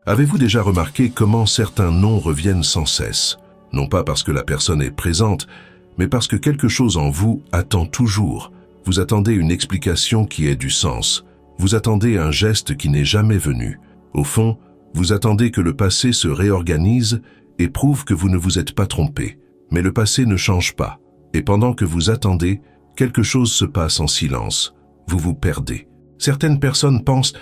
Avez-vous déjà remarqué comment certains noms reviennent sans cesse? Non pas parce que la personne est présente, mais parce que quelque chose en vous attend toujours. Vous attendez une explication qui ait du sens. Vous attendez un geste qui n'est jamais venu. Au fond, vous attendez que le passé se réorganise et prouve que vous ne vous êtes pas trompé. Mais le passé ne change pas. Et pendant que vous attendez, quelque chose se passe en silence. Vous vous perdez. Certaines personnes pensent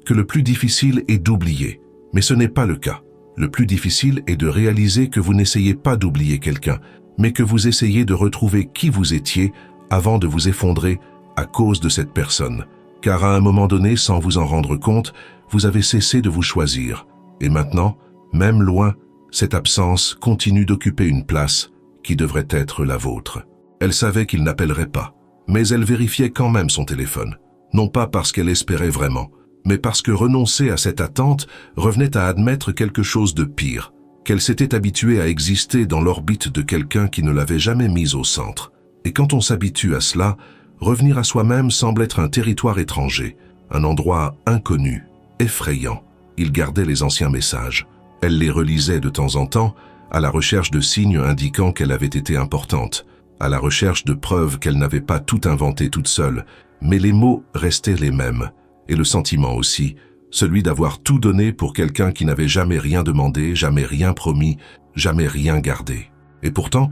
que le plus difficile est d'oublier. Mais ce n'est pas le cas. Le plus difficile est de réaliser que vous n'essayez pas d'oublier quelqu'un, mais que vous essayez de retrouver qui vous étiez avant de vous effondrer à cause de cette personne. Car à un moment donné, sans vous en rendre compte, vous avez cessé de vous choisir. Et maintenant, même loin, cette absence continue d'occuper une place qui devrait être la vôtre. Elle savait qu'il n'appellerait pas, mais elle vérifiait quand même son téléphone. Non pas parce qu'elle espérait vraiment, mais parce que renoncer à cette attente revenait à admettre quelque chose de pire, qu'elle s'était habituée à exister dans l'orbite de quelqu'un qui ne l'avait jamais mise au centre. Et quand on s'habitue à cela, revenir à soi-même semble être un territoire étranger, un endroit inconnu, effrayant. Il gardait les anciens messages. Elle les relisait de temps en temps, à la recherche de signes indiquant qu'elle avait été importante, à la recherche de preuves qu'elle n'avait pas tout inventé toute seule, mais les mots restaient les mêmes. Et le sentiment aussi, celui d'avoir tout donné pour quelqu'un qui n'avait jamais rien demandé, jamais rien promis, jamais rien gardé. Et pourtant,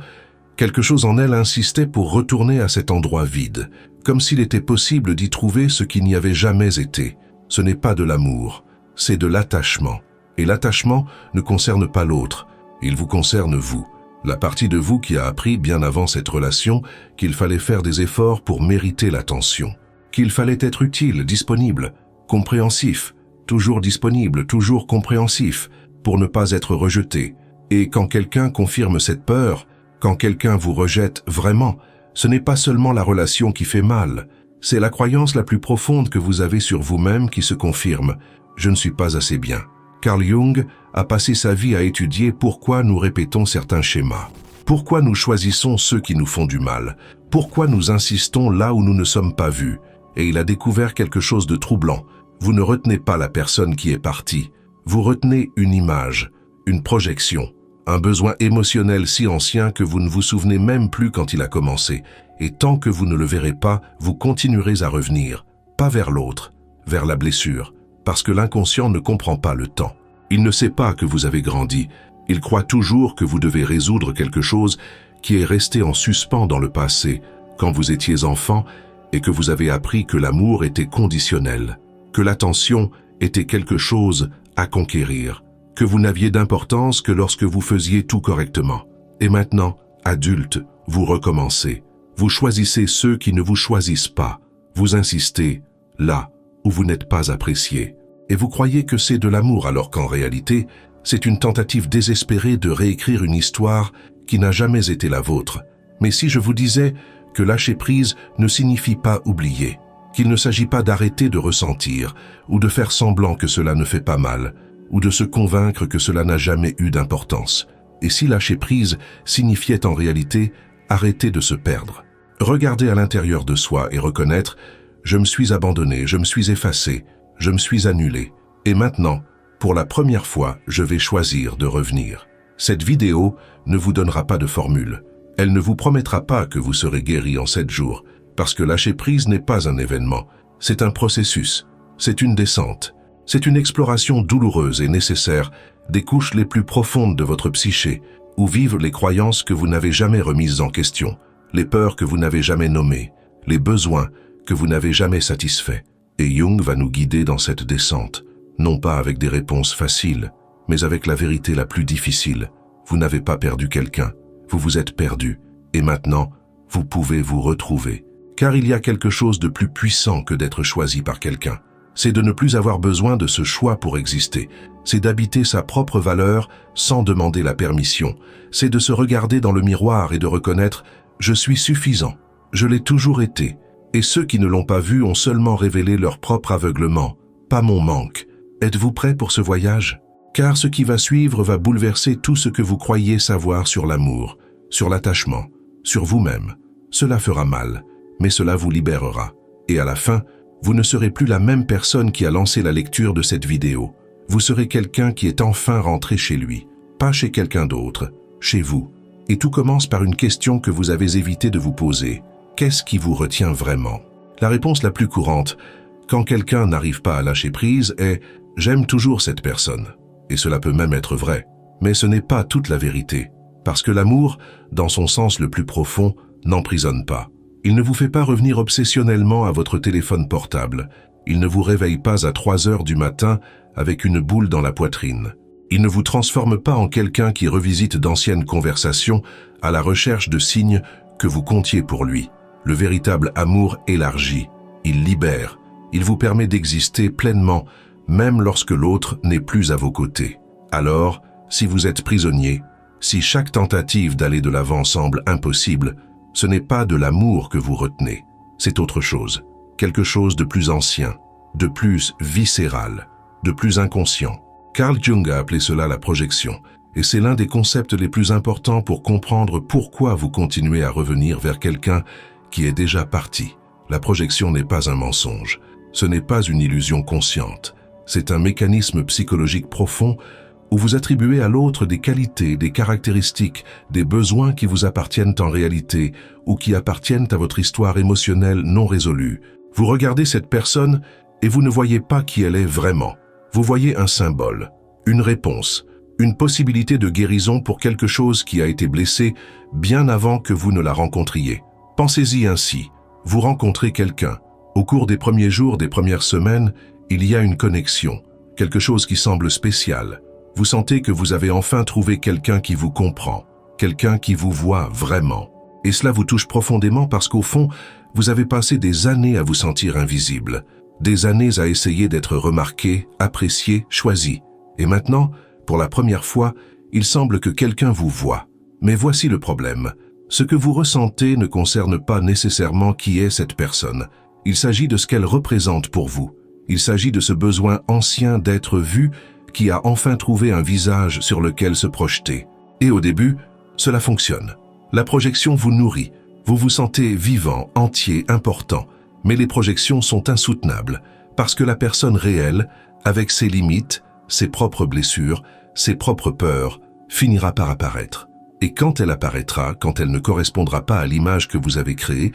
quelque chose en elle insistait pour retourner à cet endroit vide, comme s'il était possible d'y trouver ce qui n'y avait jamais été. Ce n'est pas de l'amour, c'est de l'attachement. Et l'attachement ne concerne pas l'autre, il vous concerne vous. La partie de vous qui a appris bien avant cette relation qu'il fallait faire des efforts pour mériter l'attention. Qu'il fallait être utile, disponible, compréhensif, toujours disponible, toujours compréhensif, pour ne pas être rejeté. Et quand quelqu'un confirme cette peur, quand quelqu'un vous rejette vraiment, ce n'est pas seulement la relation qui fait mal, c'est la croyance la plus profonde que vous avez sur vous-même qui se confirme. Je ne suis pas assez bien. Carl Jung a passé sa vie à étudier pourquoi nous répétons certains schémas. Pourquoi nous choisissons ceux qui nous font du mal. Pourquoi nous insistons là où nous ne sommes pas vus. Et il a découvert quelque chose de troublant. Vous ne retenez pas la personne qui est partie. Vous retenez une image, une projection, un besoin émotionnel si ancien que vous ne vous souvenez même plus quand il a commencé. Et tant que vous ne le verrez pas, vous continuerez à revenir, pas vers l'autre, vers la blessure, parce que l'inconscient ne comprend pas le temps. Il ne sait pas que vous avez grandi. Il croit toujours que vous devez résoudre quelque chose qui est resté en suspens dans le passé, quand vous étiez enfant, et que vous avez appris que l'amour était conditionnel, que l'attention était quelque chose à conquérir, que vous n'aviez d'importance que lorsque vous faisiez tout correctement. Et maintenant, adulte, vous recommencez. Vous choisissez ceux qui ne vous choisissent pas. Vous insistez là où vous n'êtes pas apprécié. Et vous croyez que c'est de l'amour alors qu'en réalité, c'est une tentative désespérée de réécrire une histoire qui n'a jamais été la vôtre. Mais si je vous disais que lâcher prise ne signifie pas oublier, qu'il ne s'agit pas d'arrêter de ressentir, ou de faire semblant que cela ne fait pas mal, ou de se convaincre que cela n'a jamais eu d'importance. Et si lâcher prise signifiait en réalité arrêter de se perdre, regarder à l'intérieur de soi et reconnaître « je me suis abandonné, je me suis effacé, je me suis annulé, et maintenant, pour la première fois, je vais choisir de revenir ». Cette vidéo ne vous donnera pas de formule. Elle ne vous promettra pas que vous serez guéri en 7 jours, parce que lâcher prise n'est pas un événement, c'est un processus, c'est une descente, c'est une exploration douloureuse et nécessaire des couches les plus profondes de votre psyché, où vivent les croyances que vous n'avez jamais remises en question, les peurs que vous n'avez jamais nommées, les besoins que vous n'avez jamais satisfaits. Et Jung va nous guider dans cette descente, non pas avec des réponses faciles, mais avec la vérité la plus difficile. Vous n'avez pas perdu quelqu'un, vous vous êtes perdu, et maintenant, vous pouvez vous retrouver. Car il y a quelque chose de plus puissant que d'être choisi par quelqu'un. C'est de ne plus avoir besoin de ce choix pour exister. C'est d'habiter sa propre valeur sans demander la permission. C'est de se regarder dans le miroir et de reconnaître « je suis suffisant, je l'ai toujours été ». Et ceux qui ne l'ont pas vu ont seulement révélé leur propre aveuglement, pas mon manque. Êtes-vous prêt pour ce voyage? Car ce qui va suivre va bouleverser tout ce que vous croyez savoir sur l'amour, sur l'attachement, sur vous-même. Cela fera mal, mais cela vous libérera. Et à la fin, vous ne serez plus la même personne qui a lancé la lecture de cette vidéo. Vous serez quelqu'un qui est enfin rentré chez lui, pas chez quelqu'un d'autre, chez vous. Et tout commence par une question que vous avez évité de vous poser. Qu'est-ce qui vous retient vraiment? La réponse la plus courante, quand quelqu'un n'arrive pas à lâcher prise, est « j'aime toujours cette personne ». Et cela peut même être vrai. Mais ce n'est pas toute la vérité. Parce que l'amour, dans son sens le plus profond, n'emprisonne pas. Il ne vous fait pas revenir obsessionnellement à votre téléphone portable. Il ne vous réveille pas à 3 heures du matin avec une boule dans la poitrine. Il ne vous transforme pas en quelqu'un qui revisite d'anciennes conversations à la recherche de signes que vous comptiez pour lui. Le véritable amour élargit, il libère, il vous permet d'exister pleinement, même lorsque l'autre n'est plus à vos côtés. Alors, si vous êtes prisonnier, si chaque tentative d'aller de l'avant semble impossible, ce n'est pas de l'amour que vous retenez, c'est autre chose, quelque chose de plus ancien, de plus viscéral, de plus inconscient. Carl Jung a appelé cela la projection, et c'est l'un des concepts les plus importants pour comprendre pourquoi vous continuez à revenir vers quelqu'un qui est déjà parti. La projection n'est pas un mensonge, ce n'est pas une illusion consciente, c'est un mécanisme psychologique profond où vous attribuez à l'autre des qualités, des caractéristiques, des besoins qui vous appartiennent en réalité ou qui appartiennent à votre histoire émotionnelle non résolue. Vous regardez cette personne et vous ne voyez pas qui elle est vraiment. Vous voyez un symbole, une réponse, une possibilité de guérison pour quelque chose qui a été blessé bien avant que vous ne la rencontriez. Pensez-y ainsi, vous rencontrez quelqu'un. Au cours des premiers jours, des premières semaines, il y a une connexion, quelque chose qui semble spécial. Vous sentez que vous avez enfin trouvé quelqu'un qui vous comprend, quelqu'un qui vous voit vraiment. Et cela vous touche profondément parce qu'au fond, vous avez passé des années à vous sentir invisible, des années à essayer d'être remarqué, apprécié, choisi. Et maintenant, pour la première fois, il semble que quelqu'un vous voit. Mais voici le problème. Ce que vous ressentez ne concerne pas nécessairement qui est cette personne. Il s'agit de ce qu'elle représente pour vous. Il s'agit de ce besoin ancien d'être vu qui a enfin trouvé un visage sur lequel se projeter. Et au début, cela fonctionne. La projection vous nourrit. Vous vous sentez vivant, entier, important. Mais les projections sont insoutenables parce que la personne réelle, avec ses limites, ses propres blessures, ses propres peurs, finira par apparaître. Et quand elle apparaîtra, quand elle ne correspondra pas à l'image que vous avez créée,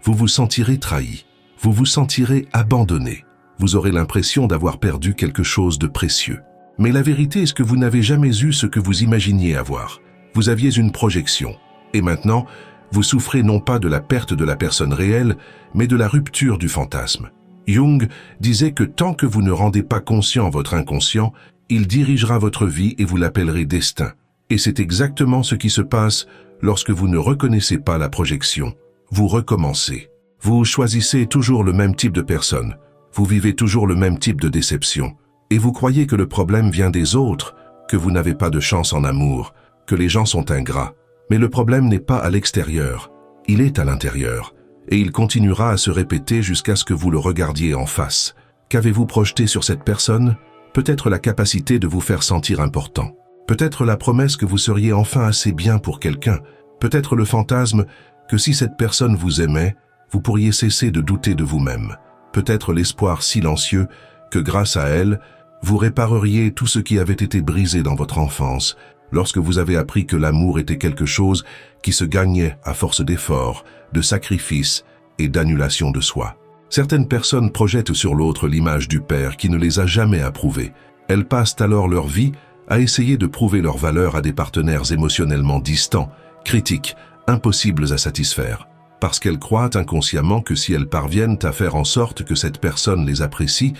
vous vous sentirez trahi. Vous vous sentirez abandonné. Vous aurez l'impression d'avoir perdu quelque chose de précieux. Mais la vérité est que vous n'avez jamais eu ce que vous imaginiez avoir. Vous aviez une projection. Et maintenant, vous souffrez non pas de la perte de la personne réelle, mais de la rupture du fantasme. Jung disait que tant que vous ne rendez pas conscient votre inconscient, il dirigera votre vie et vous l'appellerez destin. Et c'est exactement ce qui se passe lorsque vous ne reconnaissez pas la projection. Vous recommencez. Vous choisissez toujours le même type de personne. Vous vivez toujours le même type de déception. Et vous croyez que le problème vient des autres, que vous n'avez pas de chance en amour, que les gens sont ingrats. Mais le problème n'est pas à l'extérieur, il est à l'intérieur. Et il continuera à se répéter jusqu'à ce que vous le regardiez en face. Qu'avez-vous projeté sur cette personne? Peut-être la capacité de vous faire sentir important. Peut-être la promesse que vous seriez enfin assez bien pour quelqu'un. Peut-être le fantasme que si cette personne vous aimait, vous pourriez cesser de douter de vous-même. Peut-être l'espoir silencieux que grâce à elle, vous répareriez tout ce qui avait été brisé dans votre enfance, lorsque vous avez appris que l'amour était quelque chose qui se gagnait à force d'efforts, de sacrifices et d'annulation de soi. Certaines personnes projettent sur l'autre l'image du père qui ne les a jamais approuvées. Elles passent alors leur vie à essayer de prouver leur valeur à des partenaires émotionnellement distants, critiques, impossibles à satisfaire. Parce qu'elles croient inconsciemment que si elles parviennent à faire en sorte que cette personne les apprécie,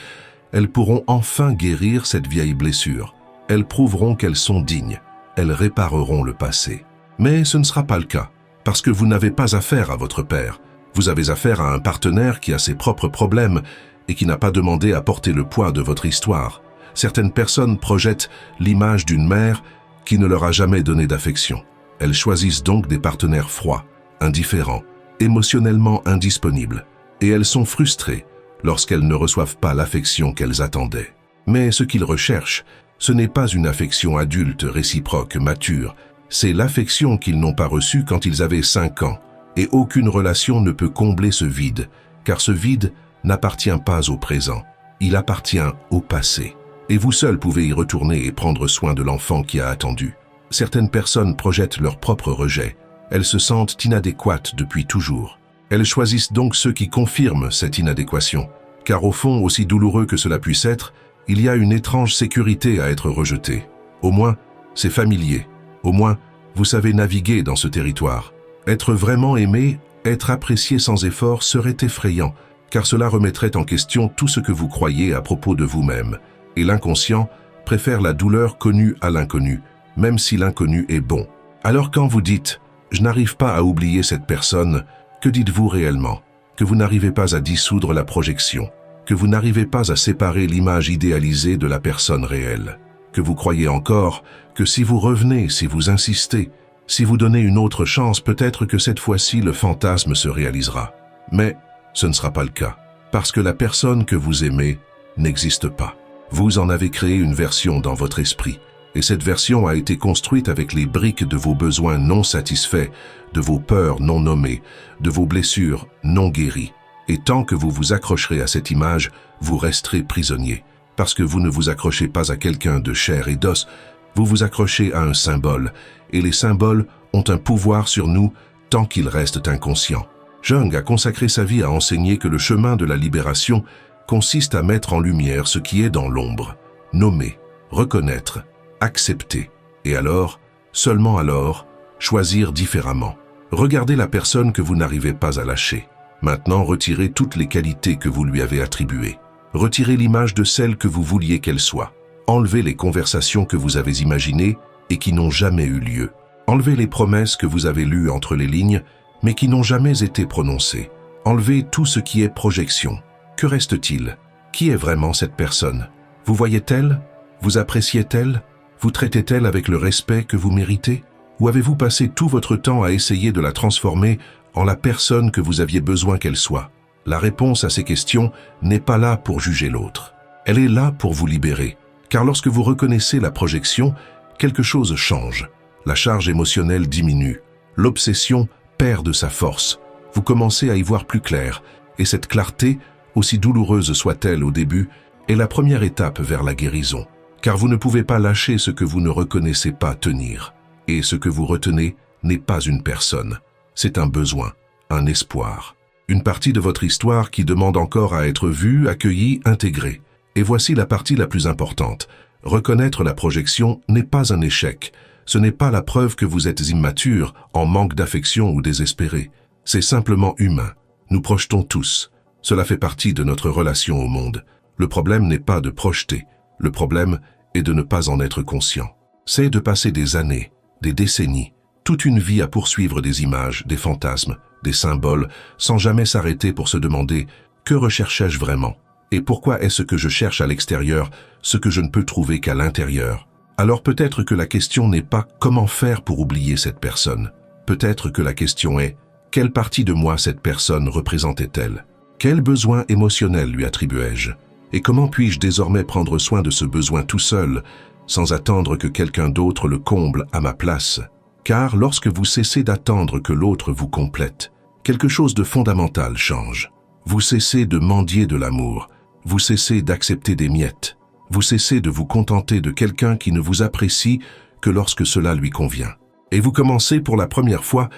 elles pourront enfin guérir cette vieille blessure. Elles prouveront qu'elles sont dignes. Elles répareront le passé. Mais ce ne sera pas le cas, parce que vous n'avez pas affaire à votre père. Vous avez affaire à un partenaire qui a ses propres problèmes et qui n'a pas demandé à porter le poids de votre histoire. Certaines personnes projettent l'image d'une mère qui ne leur a jamais donné d'affection. Elles choisissent donc des partenaires froids, indifférents, émotionnellement indisponibles, et elles sont frustrées lorsqu'elles ne reçoivent pas l'affection qu'elles attendaient. Mais ce qu'ils recherchent, ce n'est pas une affection adulte, réciproque, mature, c'est l'affection qu'ils n'ont pas reçue quand ils avaient 5 ans, et aucune relation ne peut combler ce vide, car ce vide n'appartient pas au présent, il appartient au passé. Et vous seul pouvez y retourner et prendre soin de l'enfant qui a attendu. Certaines personnes projettent leur propre rejet. Elles se sentent inadéquates depuis toujours. Elles choisissent donc ceux qui confirment cette inadéquation. Car au fond, aussi douloureux que cela puisse être, il y a une étrange sécurité à être rejeté. Au moins, c'est familier. Au moins, vous savez naviguer dans ce territoire. Être vraiment aimé, être apprécié sans effort serait effrayant, car cela remettrait en question tout ce que vous croyez à propos de vous-même. Et l'inconscient préfère la douleur connue à l'inconnu, même si l'inconnu est bon. Alors quand vous dites « je n'arrive pas à oublier cette personne », que dites-vous réellement? Que vous n'arrivez pas à dissoudre la projection, que vous n'arrivez pas à séparer l'image idéalisée de la personne réelle, que vous croyez encore que si vous revenez, si vous insistez, si vous donnez une autre chance, peut-être que cette fois-ci le fantasme se réalisera. Mais ce ne sera pas le cas, parce que la personne que vous aimez n'existe pas. Vous en avez créé une version dans votre esprit, et cette version a été construite avec les briques de vos besoins non satisfaits, de vos peurs non nommées, de vos blessures non guéries. Et tant que vous vous accrocherez à cette image, vous resterez prisonnier. Parce que vous ne vous accrochez pas à quelqu'un de chair et d'os, vous vous accrochez à un symbole, et les symboles ont un pouvoir sur nous tant qu'ils restent inconscients. Jung a consacré sa vie à enseigner que le chemin de la libération consiste à mettre en lumière ce qui est dans l'ombre, nommer, reconnaître, accepter, et alors, seulement alors, choisir différemment. Regardez la personne que vous n'arrivez pas à lâcher. Maintenant, retirez toutes les qualités que vous lui avez attribuées. Retirez l'image de celle que vous vouliez qu'elle soit. Enlevez les conversations que vous avez imaginées et qui n'ont jamais eu lieu. Enlevez les promesses que vous avez lues entre les lignes, mais qui n'ont jamais été prononcées. Enlevez tout ce qui est projection. Que reste-t-il? Qui est vraiment cette personne? Vous voyez-elle? Vous appréciez-elle? Vous traitez-elle avec le respect que vous méritez? Ou avez-vous passé tout votre temps à essayer de la transformer en la personne que vous aviez besoin qu'elle soit? La réponse à ces questions n'est pas là pour juger l'autre. Elle est là pour vous libérer. Car lorsque vous reconnaissez la projection, quelque chose change. La charge émotionnelle diminue. L'obsession perd de sa force. Vous commencez à y voir plus clair. Et cette clarté, aussi douloureuse soit-elle au début, est la première étape vers la guérison. Car vous ne pouvez pas lâcher ce que vous ne reconnaissez pas tenir. Et ce que vous retenez n'est pas une personne. C'est un besoin, un espoir. Une partie de votre histoire qui demande encore à être vue, accueillie, intégrée. Et voici la partie la plus importante. Reconnaître la projection n'est pas un échec. Ce n'est pas la preuve que vous êtes immature, en manque d'affection ou désespéré. C'est simplement humain. Nous projetons tous. Cela fait partie de notre relation au monde. Le problème n'est pas de projeter. Le problème est de ne pas en être conscient. C'est de passer des années, des décennies, toute une vie à poursuivre des images, des fantasmes, des symboles, sans jamais s'arrêter pour se demander « Que recherchais-je vraiment ?» Et pourquoi est-ce que je cherche à l'extérieur ce que je ne peux trouver qu'à l'intérieur? Alors peut-être que la question n'est pas « Comment faire pour oublier cette personne ?» Peut-être que la question est « Quelle partie de moi cette personne représentait-elle? Quel besoin émotionnel lui attribuais-je? Et comment puis-je désormais prendre soin de ce besoin tout seul, sans attendre que quelqu'un d'autre le comble à ma place? Car lorsque vous cessez d'attendre que l'autre vous complète, quelque chose de fondamental change. Vous cessez de mendier de l'amour, vous cessez d'accepter des miettes, vous cessez de vous contenter de quelqu'un qui ne vous apprécie que lorsque cela lui convient. Et vous commencez pour la première fois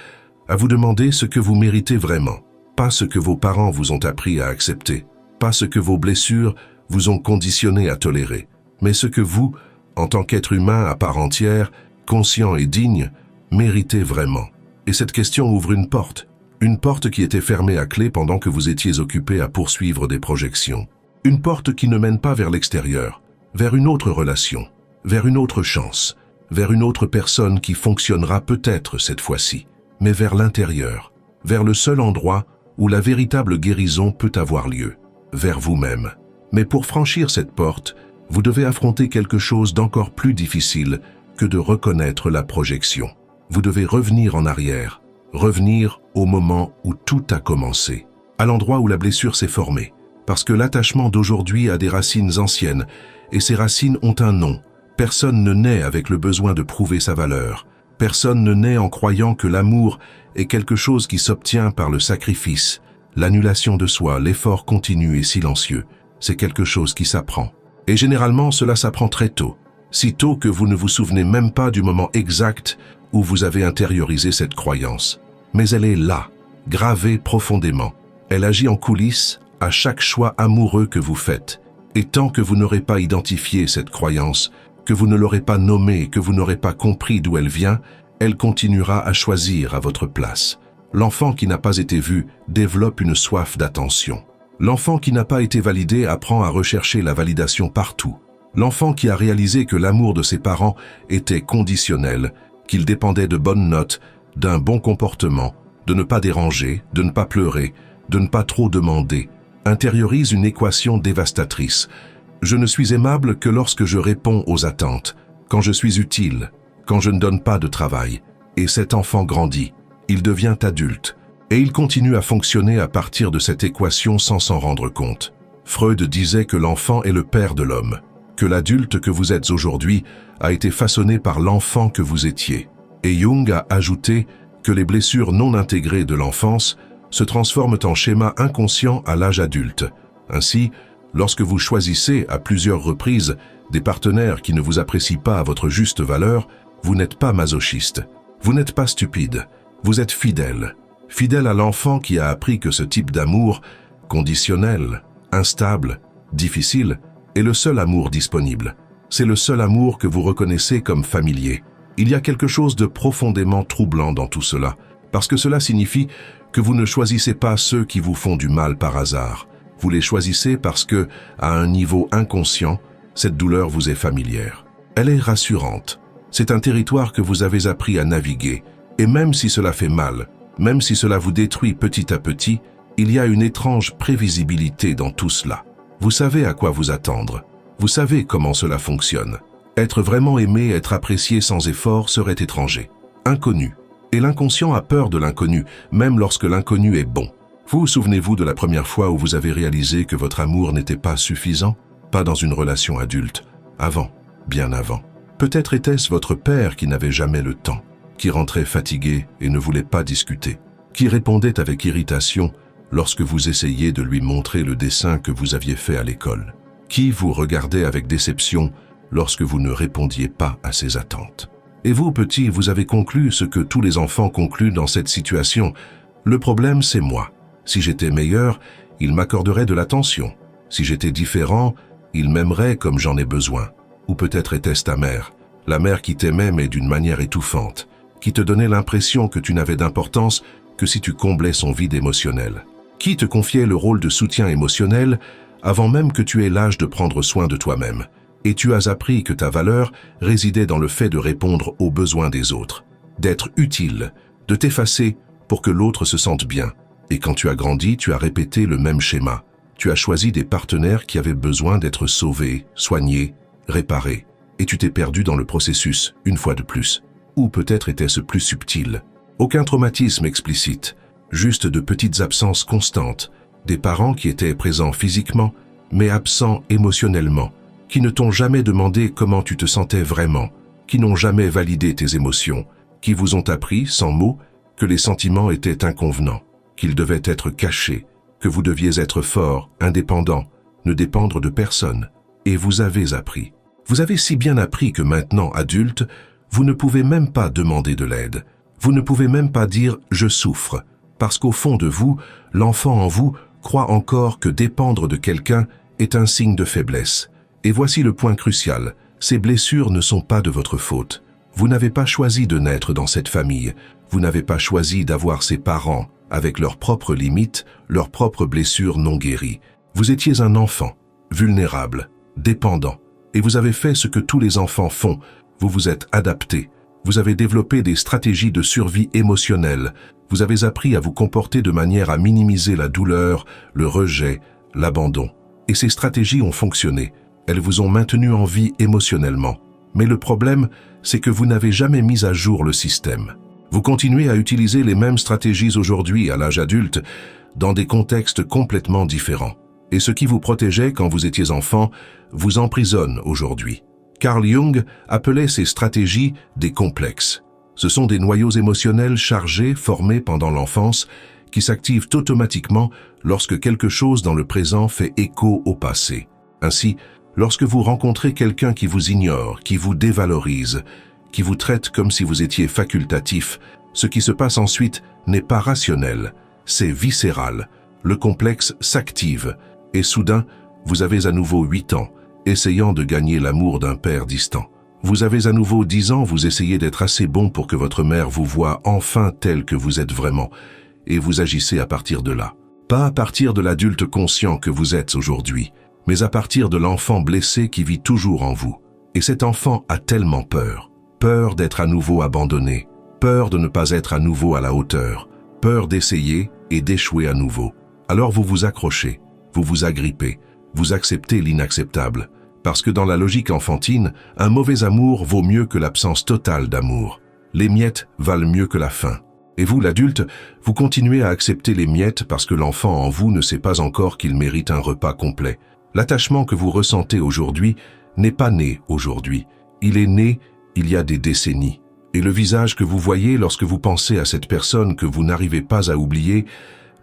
à vous demander ce que vous méritez vraiment, pas ce que vos parents vous ont appris à accepter, pas ce que vos blessures vous ont conditionné à tolérer, mais ce que vous, en tant qu'être humain à part entière, conscient et digne, méritez vraiment. Et cette question ouvre une porte qui était fermée à clé pendant que vous étiez occupé à poursuivre des projections. Une porte qui ne mène pas vers l'extérieur, vers une autre relation, vers une autre chance, vers une autre personne qui fonctionnera peut-être cette fois-ci, mais vers l'intérieur, vers le seul endroit où la véritable guérison peut avoir lieu, vers vous-même. Mais pour franchir cette porte, vous devez affronter quelque chose d'encore plus difficile que de reconnaître la projection. Vous devez revenir en arrière, revenir au moment où tout a commencé, à l'endroit où la blessure s'est formée, parce que l'attachement d'aujourd'hui a des racines anciennes, et ces racines ont un nom. Personne ne naît avec le besoin de prouver sa valeur. Personne ne naît en croyant que l'amour est quelque chose qui s'obtient par le sacrifice, l'annulation de soi, l'effort continu et silencieux. C'est quelque chose qui s'apprend. Et généralement, cela s'apprend très tôt, si tôt que vous ne vous souvenez même pas du moment exact où vous avez intériorisé cette croyance. Mais elle est là, gravée profondément. Elle agit en coulisses à chaque choix amoureux que vous faites. Et tant que vous n'aurez pas identifié cette croyance, que vous ne l'aurez pas nommée, que vous n'aurez pas compris d'où elle vient, elle continuera à choisir à votre place. L'enfant qui n'a pas été vu développe une soif d'attention. L'enfant qui n'a pas été validé apprend à rechercher la validation partout. L'enfant qui a réalisé que l'amour de ses parents était conditionnel, qu'il dépendait de bonnes notes, d'un bon comportement, de ne pas déranger, de ne pas pleurer, de ne pas trop demander, intériorise une équation dévastatrice. Je ne suis aimable que lorsque je réponds aux attentes, quand je suis utile, quand je ne donne pas de travail. Et cet enfant grandit, il devient adulte, et il continue à fonctionner à partir de cette équation sans s'en rendre compte. Freud disait que l'enfant est le père de l'homme, que l'adulte que vous êtes aujourd'hui a été façonné par l'enfant que vous étiez. Et Jung a ajouté que les blessures non intégrées de l'enfance se transforment en schémas inconscients à l'âge adulte. Ainsi, lorsque vous choisissez à plusieurs reprises des partenaires qui ne vous apprécient pas à votre juste valeur, vous n'êtes pas masochiste, vous n'êtes pas stupide, vous êtes fidèle. Fidèle à l'enfant qui a appris que ce type d'amour, conditionnel, instable, difficile, est le seul amour disponible. C'est le seul amour que vous reconnaissez comme familier. Il y a quelque chose de profondément troublant dans tout cela, parce que cela signifie que vous ne choisissez pas ceux qui vous font du mal par hasard. Vous les choisissez parce que, à un niveau inconscient, cette douleur vous est familière. Elle est rassurante. C'est un territoire que vous avez appris à naviguer, et même si cela fait mal, même si cela vous détruit petit à petit, il y a une étrange prévisibilité dans tout cela. Vous savez à quoi vous attendre. Vous savez comment cela fonctionne. Être vraiment aimé, être apprécié sans effort serait étranger, inconnu. Et l'inconscient a peur de l'inconnu, même lorsque l'inconnu est bon. Vous souvenez-vous de la première fois où vous avez réalisé que votre amour n'était pas suffisant? Pas dans une relation adulte. Avant, bien avant. Peut-être était-ce votre père qui n'avait jamais le temps, qui rentrait fatigué et ne voulait pas discuter, qui répondait avec irritation lorsque vous essayiez de lui montrer le dessin que vous aviez fait à l'école, qui vous regardait avec déception lorsque vous ne répondiez pas à ses attentes. Et vous, petit, vous avez conclu ce que tous les enfants concluent dans cette situation. Le problème, c'est moi. Si j'étais meilleur, il m'accorderait de l'attention. Si j'étais différent, il m'aimerait comme j'en ai besoin. Ou peut-être était-ce ta mère, la mère qui t'aimait mais d'une manière étouffante, qui te donnait l'impression que tu n'avais d'importance que si tu comblais son vide émotionnel, qui te confiait le rôle de soutien émotionnel avant même que tu aies l'âge de prendre soin de toi-même. Et tu as appris que ta valeur résidait dans le fait de répondre aux besoins des autres, d'être utile, de t'effacer pour que l'autre se sente bien. Et quand tu as grandi, tu as répété le même schéma. Tu as choisi des partenaires qui avaient besoin d'être sauvés, soignés, réparés. Et tu t'es perdu dans le processus, une fois de plus. Ou peut-être était-ce plus subtil. Aucun traumatisme explicite, juste de petites absences constantes, des parents qui étaient présents physiquement, mais absents émotionnellement, qui ne t'ont jamais demandé comment tu te sentais vraiment, qui n'ont jamais validé tes émotions, qui vous ont appris, sans mots, que les sentiments étaient inconvenants, qu'ils devaient être cachés, que vous deviez être fort, indépendant, ne dépendre de personne. Et vous avez appris. Vous avez si bien appris que maintenant, adulte, vous ne pouvez même pas demander de l'aide. Vous ne pouvez même pas dire « je souffre », parce qu'au fond de vous, l'enfant en vous croit encore que dépendre de quelqu'un est un signe de faiblesse. Et voici le point crucial, ces blessures ne sont pas de votre faute. Vous n'avez pas choisi de naître dans cette famille, vous n'avez pas choisi d'avoir ces parents avec leurs propres limites, leurs propres blessures non guéries. Vous étiez un enfant, vulnérable, dépendant, et vous avez fait ce que tous les enfants font, vous vous êtes adapté. Vous avez développé des stratégies de survie émotionnelle, vous avez appris à vous comporter de manière à minimiser la douleur, le rejet, l'abandon. Et ces stratégies ont fonctionné. Elles vous ont maintenu en vie émotionnellement. Mais le problème, c'est que vous n'avez jamais mis à jour le système. Vous continuez à utiliser les mêmes stratégies aujourd'hui à l'âge adulte, dans des contextes complètement différents. Et ce qui vous protégeait quand vous étiez enfant, vous emprisonne aujourd'hui. Carl Jung appelait ces stratégies des complexes. Ce sont des noyaux émotionnels chargés, formés pendant l'enfance, qui s'activent automatiquement lorsque quelque chose dans le présent fait écho au passé. Ainsi, Lorsque vous rencontrez quelqu'un qui vous ignore, qui vous dévalorise, qui vous traite comme si vous étiez facultatif, ce qui se passe ensuite n'est pas rationnel, c'est viscéral. Le complexe s'active et soudain, vous avez à nouveau 8 ans, essayant de gagner l'amour d'un père distant. Vous avez à nouveau 10 ans, vous essayez d'être assez bon pour que votre mère vous voie enfin tel que vous êtes vraiment, et vous agissez à partir de là. Pas à partir de l'adulte conscient que vous êtes aujourd'hui, mais à partir de l'enfant blessé qui vit toujours en vous. Et cet enfant a tellement peur. Peur d'être à nouveau abandonné, peur de ne pas être à nouveau à la hauteur, peur d'essayer et d'échouer à nouveau. Alors vous vous accrochez, vous vous agrippez, vous acceptez l'inacceptable. Parce que dans la logique enfantine, un mauvais amour vaut mieux que l'absence totale d'amour. Les miettes valent mieux que la faim. Et vous, l'adulte, vous continuez à accepter les miettes parce que l'enfant en vous ne sait pas encore qu'il mérite un repas complet. L'attachement que vous ressentez aujourd'hui n'est pas né aujourd'hui. Il est né il y a des décennies. Et le visage que vous voyez lorsque vous pensez à cette personne que vous n'arrivez pas à oublier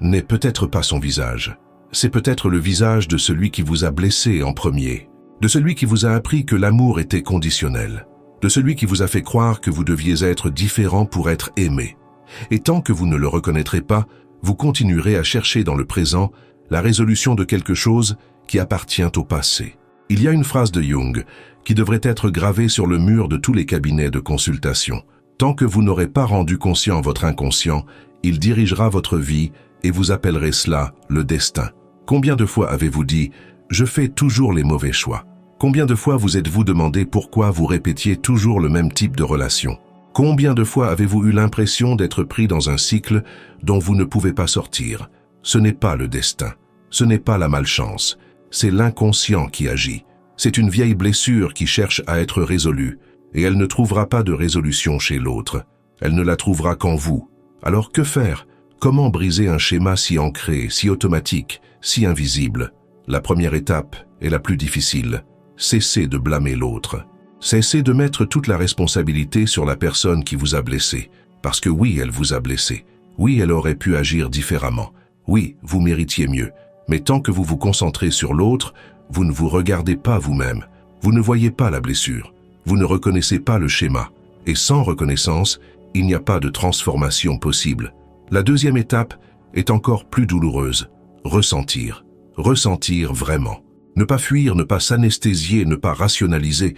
n'est peut-être pas son visage. C'est peut-être le visage de celui qui vous a blessé en premier, de celui qui vous a appris que l'amour était conditionnel, de celui qui vous a fait croire que vous deviez être différent pour être aimé. Et tant que vous ne le reconnaîtrez pas, vous continuerez à chercher dans le présent la résolution de quelque chose qui appartient au passé. Il y a une phrase de Jung qui devrait être gravée sur le mur de tous les cabinets de consultation. Tant que vous n'aurez pas rendu conscient votre inconscient, il dirigera votre vie et vous appellerez cela le destin. Combien de fois avez-vous dit « Je fais toujours les mauvais choix » ? Combien de fois vous êtes-vous demandé pourquoi vous répétiez toujours le même type de relation ? Combien de fois avez-vous eu l'impression d'être pris dans un cycle dont vous ne pouvez pas sortir ? Ce n'est pas le destin, ce n'est pas la malchance, c'est l'inconscient qui agit. C'est une vieille blessure qui cherche à être résolue, et elle ne trouvera pas de résolution chez l'autre. Elle ne la trouvera qu'en vous. Alors que faire ? Comment briser un schéma si ancré, si automatique, si invisible ? La première étape est la plus difficile. Cessez de blâmer l'autre. Cessez de mettre toute la responsabilité sur la personne qui vous a blessé. Parce que oui, elle vous a blessé. Oui, elle aurait pu agir différemment. Oui, vous méritiez mieux. Mais tant que vous vous concentrez sur l'autre, vous ne vous regardez pas vous-même. Vous ne voyez pas la blessure. Vous ne reconnaissez pas le schéma. Et sans reconnaissance, il n'y a pas de transformation possible. La deuxième étape est encore plus douloureuse. Ressentir. Ressentir vraiment. Ne pas fuir, ne pas s'anesthésier, ne pas rationaliser,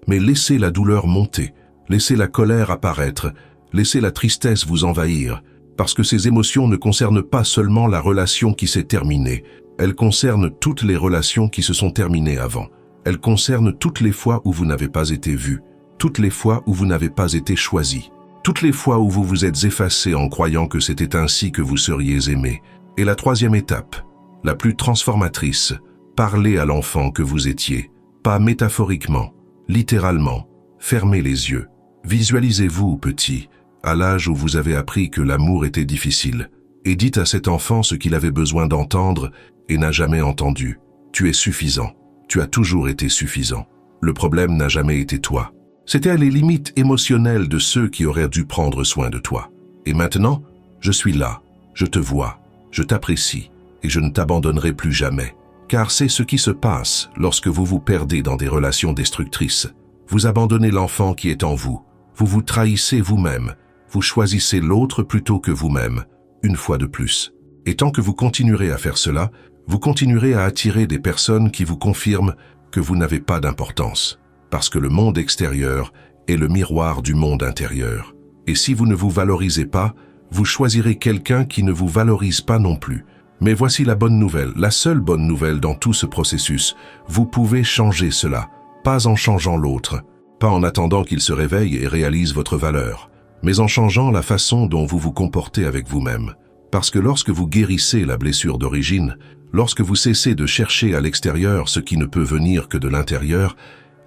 mais laisser la douleur monter, laisser la colère apparaître, laisser la tristesse vous envahir, parce que ces émotions ne concernent pas seulement la relation qui s'est terminée, elles concernent toutes les relations qui se sont terminées avant. Elles concernent toutes les fois où vous n'avez pas été vu, toutes les fois où vous n'avez pas été choisi, toutes les fois où vous vous êtes effacé en croyant que c'était ainsi que vous seriez aimé. Et la troisième étape, la plus transformatrice, parlez à l'enfant que vous étiez, pas métaphoriquement, littéralement, fermez les yeux. Visualisez-vous, petit, à l'âge où vous avez appris que l'amour était difficile, et dites à cet enfant ce qu'il avait besoin d'entendre et n'a jamais entendu. Tu es suffisant. Tu as toujours été suffisant. Le problème n'a jamais été toi. C'était à les limites émotionnelles de ceux qui auraient dû prendre soin de toi. Et maintenant, je suis là, je te vois, je t'apprécie, et je ne t'abandonnerai plus jamais. Car c'est ce qui se passe lorsque vous vous perdez dans des relations destructrices. Vous abandonnez l'enfant qui est en vous. Vous vous trahissez vous-même. Vous choisissez l'autre plutôt que vous-même, une fois de plus. Et tant que vous continuerez à faire cela, vous continuerez à attirer des personnes qui vous confirment que vous n'avez pas d'importance. Parce que le monde extérieur est le miroir du monde intérieur. Et si vous ne vous valorisez pas, vous choisirez quelqu'un qui ne vous valorise pas non plus. Mais voici la bonne nouvelle, la seule bonne nouvelle dans tout ce processus. Vous pouvez changer cela, pas en changeant l'autre, pas en attendant qu'il se réveille et réalise votre valeur, mais en changeant la façon dont vous vous comportez avec vous-même. Parce que lorsque vous guérissez la blessure d'origine, lorsque vous cessez de chercher à l'extérieur ce qui ne peut venir que de l'intérieur,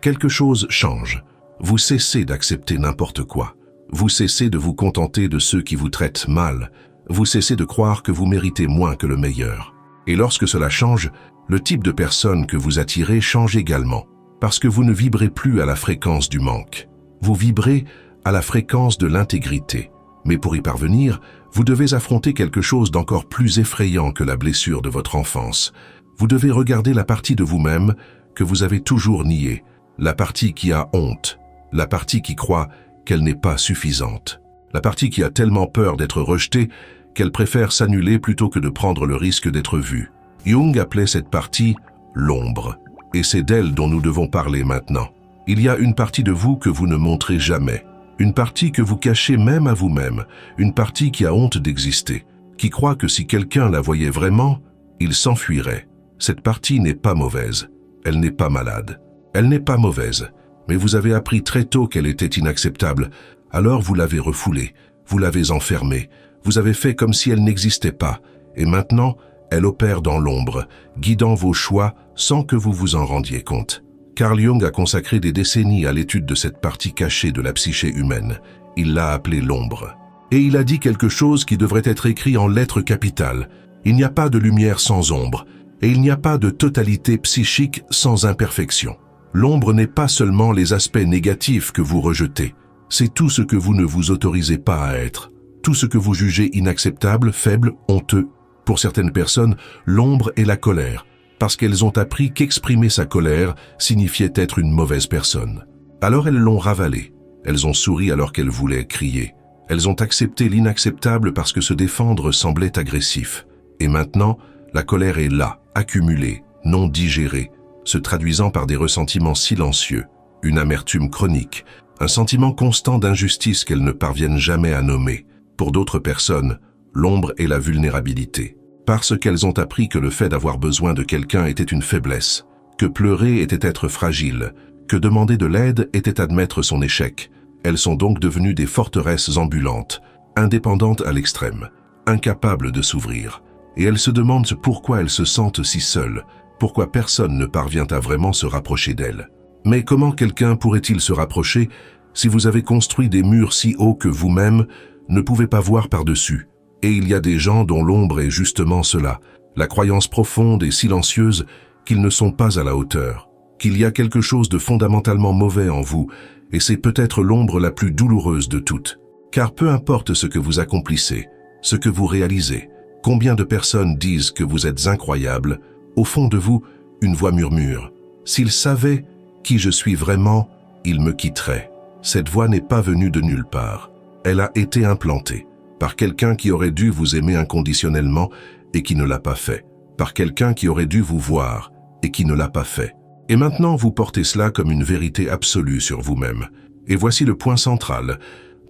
quelque chose change. Vous cessez d'accepter n'importe quoi. Vous cessez de vous contenter de ceux qui vous traitent mal. Vous cessez de croire que vous méritez moins que le meilleur. Et lorsque cela change, le type de personne que vous attirez change également. Parce que vous ne vibrez plus à la fréquence du manque. Vous vibrez à la fréquence de l'intégrité. Mais pour y parvenir, vous devez affronter quelque chose d'encore plus effrayant que la blessure de votre enfance. Vous devez regarder la partie de vous-même que vous avez toujours niée, la partie qui a honte, la partie qui croit qu'elle n'est pas suffisante, la partie qui a tellement peur d'être rejetée qu'elle préfère s'annuler plutôt que de prendre le risque d'être vue. Jung appelait cette partie l'ombre, et c'est d'elle dont nous devons parler maintenant. Il y a une partie de vous que vous ne montrez jamais, une partie que vous cachez même à vous-même, une partie qui a honte d'exister, qui croit que si quelqu'un la voyait vraiment, il s'enfuirait. Cette partie n'est pas mauvaise, elle n'est pas malade, elle n'est pas mauvaise, mais vous avez appris très tôt qu'elle était inacceptable, alors vous l'avez refoulée, vous l'avez enfermée, vous avez fait comme si elle n'existait pas, et maintenant, elle opère dans l'ombre, guidant vos choix sans que vous vous en rendiez compte. Carl Jung a consacré des décennies à l'étude de cette partie cachée de la psyché humaine. Il l'a appelée l'ombre. Et il a dit quelque chose qui devrait être écrit en lettres capitales. Il n'y a pas de lumière sans ombre, et il n'y a pas de totalité psychique sans imperfection. L'ombre n'est pas seulement les aspects négatifs que vous rejetez, c'est tout ce que vous ne vous autorisez pas à être, tout ce que vous jugez inacceptable, faible, honteux. Pour certaines personnes, l'ombre est la colère, parce qu'elles ont appris qu'exprimer sa colère signifiait être une mauvaise personne. Alors elles l'ont ravalée, elles ont souri alors qu'elles voulaient crier. Elles ont accepté l'inacceptable parce que se défendre semblait agressif. Et maintenant, la colère est là, accumulée, non digérée, se traduisant par des ressentiments silencieux, une amertume chronique, un sentiment constant d'injustice qu'elles ne parviennent jamais à nommer. Pour d'autres personnes, l'ombre est la vulnérabilité, parce qu'elles ont appris que le fait d'avoir besoin de quelqu'un était une faiblesse, que pleurer était être fragile, que demander de l'aide était admettre son échec. Elles sont donc devenues des forteresses ambulantes, indépendantes à l'extrême, incapables de s'ouvrir. Et elles se demandent pourquoi elles se sentent si seules, pourquoi personne ne parvient à vraiment se rapprocher d'elles. Mais comment quelqu'un pourrait-il se rapprocher si vous avez construit des murs si hauts que vous-même ne pouvez pas voir par-dessus? Et il y a des gens dont l'ombre est justement cela, la croyance profonde et silencieuse qu'ils ne sont pas à la hauteur, qu'il y a quelque chose de fondamentalement mauvais en vous, et c'est peut-être l'ombre la plus douloureuse de toutes. Car peu importe ce que vous accomplissez, ce que vous réalisez, combien de personnes disent que vous êtes incroyable, au fond de vous, une voix murmure. S'ils savaient qui je suis vraiment, ils me quitteraient. Cette voix n'est pas venue de nulle part. Elle a été implantée par quelqu'un qui aurait dû vous aimer inconditionnellement et qui ne l'a pas fait, par quelqu'un qui aurait dû vous voir et qui ne l'a pas fait. Et maintenant, vous portez cela comme une vérité absolue sur vous-même. Et voici le point central.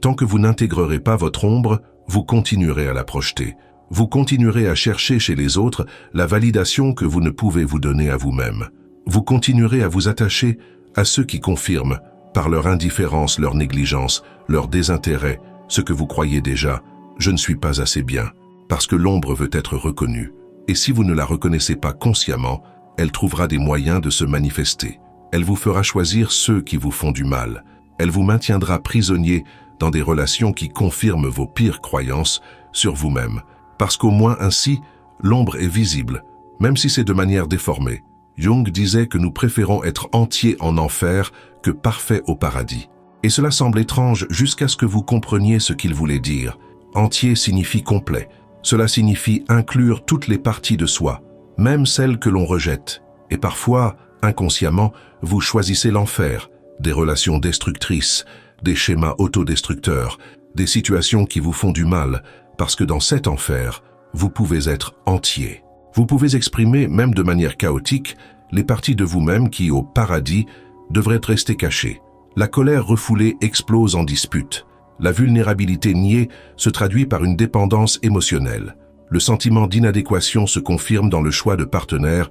Tant que vous n'intégrerez pas votre ombre, vous continuerez à la projeter. Vous continuerez à chercher chez les autres la validation que vous ne pouvez vous donner à vous-même. Vous continuerez à vous attacher à ceux qui confirment, par leur indifférence, leur négligence, leur désintérêt, ce que vous croyez déjà. Je ne suis pas assez bien, parce que l'ombre veut être reconnue. Et si vous ne la reconnaissez pas consciemment, elle trouvera des moyens de se manifester. Elle vous fera choisir ceux qui vous font du mal. Elle vous maintiendra prisonnier dans des relations qui confirment vos pires croyances sur vous-même. Parce qu'au moins ainsi, l'ombre est visible, même si c'est de manière déformée. Jung disait que nous préférons être entiers en enfer que parfaits au paradis. Et cela semble étrange jusqu'à ce que vous compreniez ce qu'il voulait dire. Entier signifie complet. Cela signifie inclure toutes les parties de soi, même celles que l'on rejette. Et parfois, inconsciemment, vous choisissez l'enfer, des relations destructrices, des schémas autodestructeurs, des situations qui vous font du mal, parce que dans cet enfer, vous pouvez être entier. Vous pouvez exprimer, même de manière chaotique, les parties de vous-même qui, au paradis, devraient rester cachées. La colère refoulée explose en dispute. La vulnérabilité niée se traduit par une dépendance émotionnelle. Le sentiment d'inadéquation se confirme dans le choix de partenaires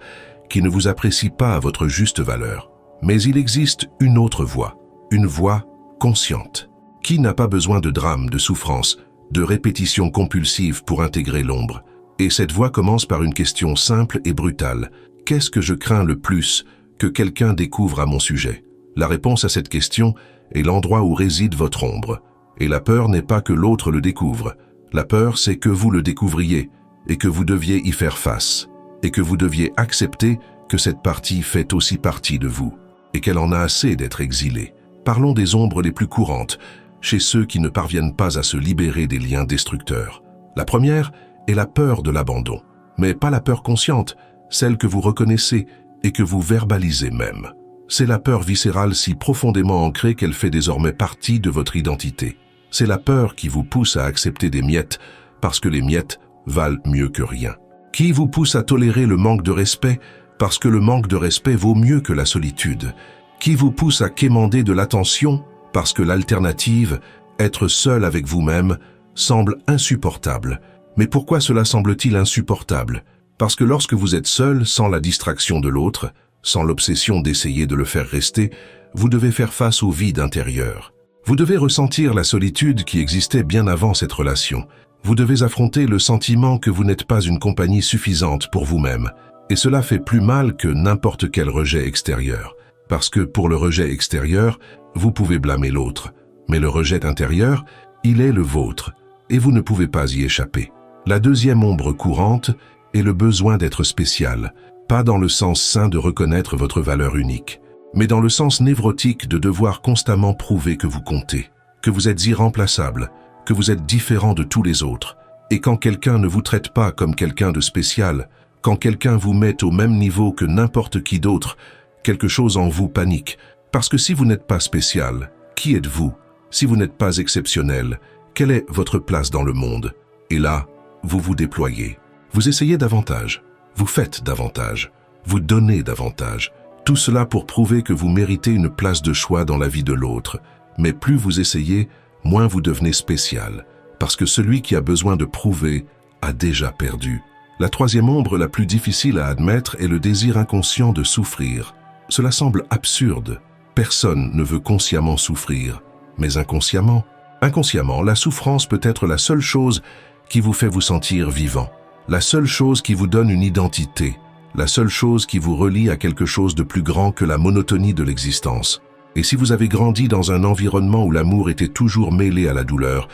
qui ne vous apprécient pas à votre juste valeur. Mais il existe une autre voie, une voie consciente. Qui n'a pas besoin de drame, de souffrance, de répétition compulsive pour intégrer l'ombre? Et cette voie commence par une question simple et brutale. Qu'est-ce que je crains le plus que quelqu'un découvre à mon sujet? La réponse à cette question est l'endroit où réside votre ombre. Et la peur n'est pas que l'autre le découvre. La peur, c'est que vous le découvriez et que vous deviez y faire face. Et que vous deviez accepter que cette partie fait aussi partie de vous et qu'elle en a assez d'être exilée. Parlons des ombres les plus courantes chez ceux qui ne parviennent pas à se libérer des liens destructeurs. La première est la peur de l'abandon, mais pas la peur consciente, celle que vous reconnaissez et que vous verbalisez même. C'est la peur viscérale si profondément ancrée qu'elle fait désormais partie de votre identité. C'est la peur qui vous pousse à accepter des miettes parce que les miettes valent mieux que rien. Qui vous pousse à tolérer le manque de respect parce que le manque de respect vaut mieux que la solitude. Qui vous pousse à quémander de l'attention parce que l'alternative, être seul avec vous-même, semble insupportable. Mais pourquoi cela semble-t-il insupportable? Parce que lorsque vous êtes seul, sans la distraction de l'autre, sans l'obsession d'essayer de le faire rester, vous devez faire face au vide intérieur. Vous devez ressentir la solitude qui existait bien avant cette relation. Vous devez affronter le sentiment que vous n'êtes pas une compagnie suffisante pour vous-même. Et cela fait plus mal que n'importe quel rejet extérieur. Parce que pour le rejet extérieur, vous pouvez blâmer l'autre. Mais le rejet intérieur, il est le vôtre. Et vous ne pouvez pas y échapper. La deuxième ombre courante est le besoin d'être spécial. Pas dans le sens sain de reconnaître votre valeur unique, mais dans le sens névrotique de devoir constamment prouver que vous comptez, que vous êtes irremplaçable, que vous êtes différent de tous les autres. Et quand quelqu'un ne vous traite pas comme quelqu'un de spécial, quand quelqu'un vous met au même niveau que n'importe qui d'autre, quelque chose en vous panique. Parce que si vous n'êtes pas spécial, qui êtes-vous? Si vous n'êtes pas exceptionnel, quelle est votre place dans le monde? Et là, vous vous déployez. Vous essayez davantage. Vous faites davantage, vous donnez davantage. Tout cela pour prouver que vous méritez une place de choix dans la vie de l'autre. Mais plus vous essayez, moins vous devenez spécial. Parce que celui qui a besoin de prouver a déjà perdu. La troisième ombre la plus difficile à admettre est le désir inconscient de souffrir. Cela semble absurde. Personne ne veut consciemment souffrir. Mais inconsciemment, la souffrance peut être la seule chose qui vous fait vous sentir vivant. La seule chose qui vous donne une identité, la seule chose qui vous relie à quelque chose de plus grand que la monotonie de l'existence. Et si vous avez grandi dans un environnement où l'amour était toujours mêlé à la douleur,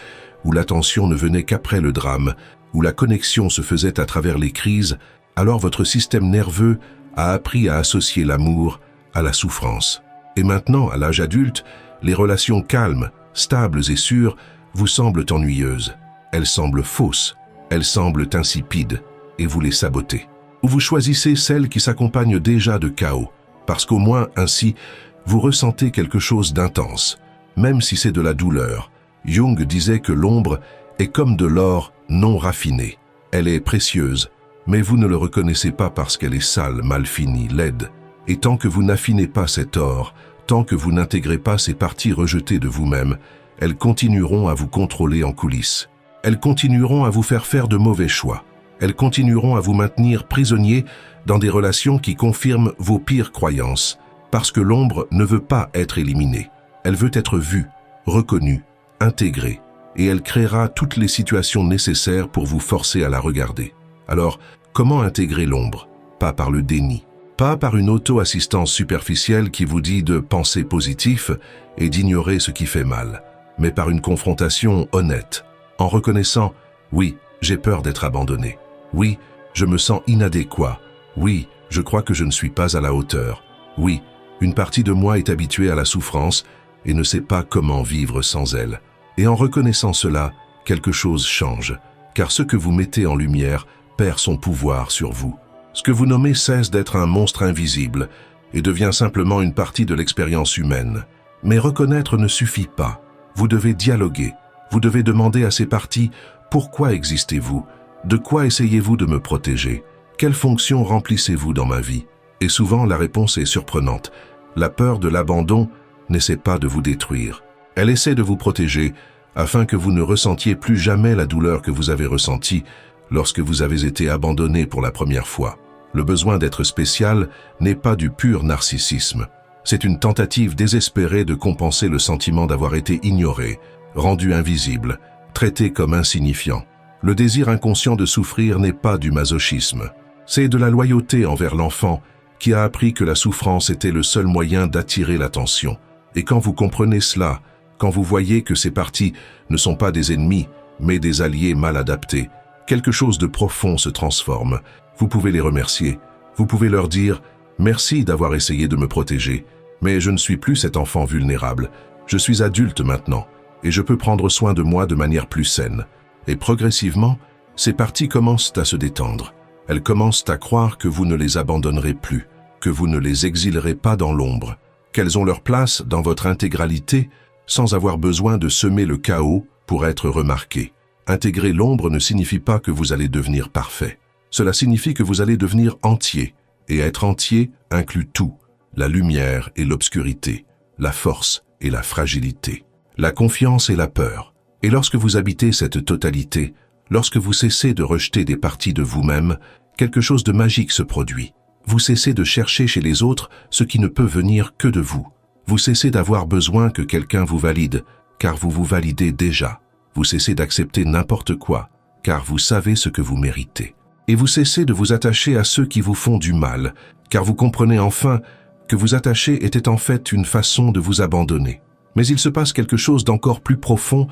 où l'attention ne venait qu'après le drame, où la connexion se faisait à travers les crises, alors votre système nerveux a appris à associer l'amour à la souffrance. Et maintenant, à l'âge adulte, les relations calmes, stables et sûres vous semblent ennuyeuses. Elles semblent fausses. Elles semblent insipides et vous les sabotez. Ou vous choisissez celles qui s'accompagnent déjà de chaos, parce qu'au moins ainsi, vous ressentez quelque chose d'intense, même si c'est de la douleur. Jung disait que l'ombre est comme de l'or non raffiné. Elle est précieuse, mais vous ne le reconnaissez pas parce qu'elle est sale, mal finie, laide. Et tant que vous n'affinez pas cet or, tant que vous n'intégrez pas ces parties rejetées de vous-même, elles continueront à vous contrôler en coulisses. Elles continueront à vous faire de mauvais choix. Elles continueront à vous maintenir prisonnier dans des relations qui confirment vos pires croyances. Parce que l'ombre ne veut pas être éliminée. Elle veut être vue, reconnue, intégrée. Et elle créera toutes les situations nécessaires pour vous forcer à la regarder. Alors, comment intégrer l'ombre? Pas par le déni. Pas par une auto-assistance superficielle qui vous dit de penser positif et d'ignorer ce qui fait mal. Mais par une confrontation honnête. En reconnaissant, oui, j'ai peur d'être abandonné. Oui, je me sens inadéquat. Oui, je crois que je ne suis pas à la hauteur. Oui, une partie de moi est habituée à la souffrance et ne sait pas comment vivre sans elle. Et en reconnaissant cela, quelque chose change, car ce que vous mettez en lumière perd son pouvoir sur vous. Ce que vous nommez cesse d'être un monstre invisible et devient simplement une partie de l'expérience humaine. Mais reconnaître ne suffit pas. Vous devez dialoguer. Vous devez demander à ces parties « Pourquoi existez-vous? De quoi essayez-vous de me protéger? Quelle fonction remplissez-vous dans ma vie ?» Et souvent, la réponse est surprenante. La peur de l'abandon n'essaie pas de vous détruire. Elle essaie de vous protéger afin que vous ne ressentiez plus jamais la douleur que vous avez ressentie lorsque vous avez été abandonné pour la première fois. Le besoin d'être spécial n'est pas du pur narcissisme. C'est une tentative désespérée de compenser le sentiment d'avoir été ignoré, rendu invisible, traité comme insignifiant. Le désir inconscient de souffrir n'est pas du masochisme. C'est de la loyauté envers l'enfant qui a appris que la souffrance était le seul moyen d'attirer l'attention. Et quand vous comprenez cela, quand vous voyez que ces parties ne sont pas des ennemis, mais des alliés mal adaptés, quelque chose de profond se transforme. Vous pouvez les remercier. Vous pouvez leur dire « Merci d'avoir essayé de me protéger, mais je ne suis plus cet enfant vulnérable. Je suis adulte maintenant. » Et je peux prendre soin de moi de manière plus saine. Et progressivement, ces parties commencent à se détendre. Elles commencent à croire que vous ne les abandonnerez plus. que vous ne les exilerez pas dans l'ombre, qu'elles ont leur place dans votre intégralité sans avoir besoin de semer le chaos pour être remarquées. Intégrer l'ombre ne signifie pas que vous allez devenir parfait. Cela signifie que vous allez devenir entier, et être entier inclut tout, la lumière et l'obscurité, la force et la fragilité, la confiance et la peur. Et lorsque vous habitez cette totalité, lorsque vous cessez de rejeter des parties de vous-même, quelque chose de magique se produit. Vous cessez de chercher chez les autres ce qui ne peut venir que de vous. Vous cessez d'avoir besoin que quelqu'un vous valide, car vous vous validez déjà. Vous cessez d'accepter n'importe quoi, car vous savez ce que vous méritez. Et vous cessez de vous attacher à ceux qui vous font du mal, car vous comprenez enfin que vous attacher était en fait une façon de vous abandonner. Mais il se passe quelque chose d'encore plus profond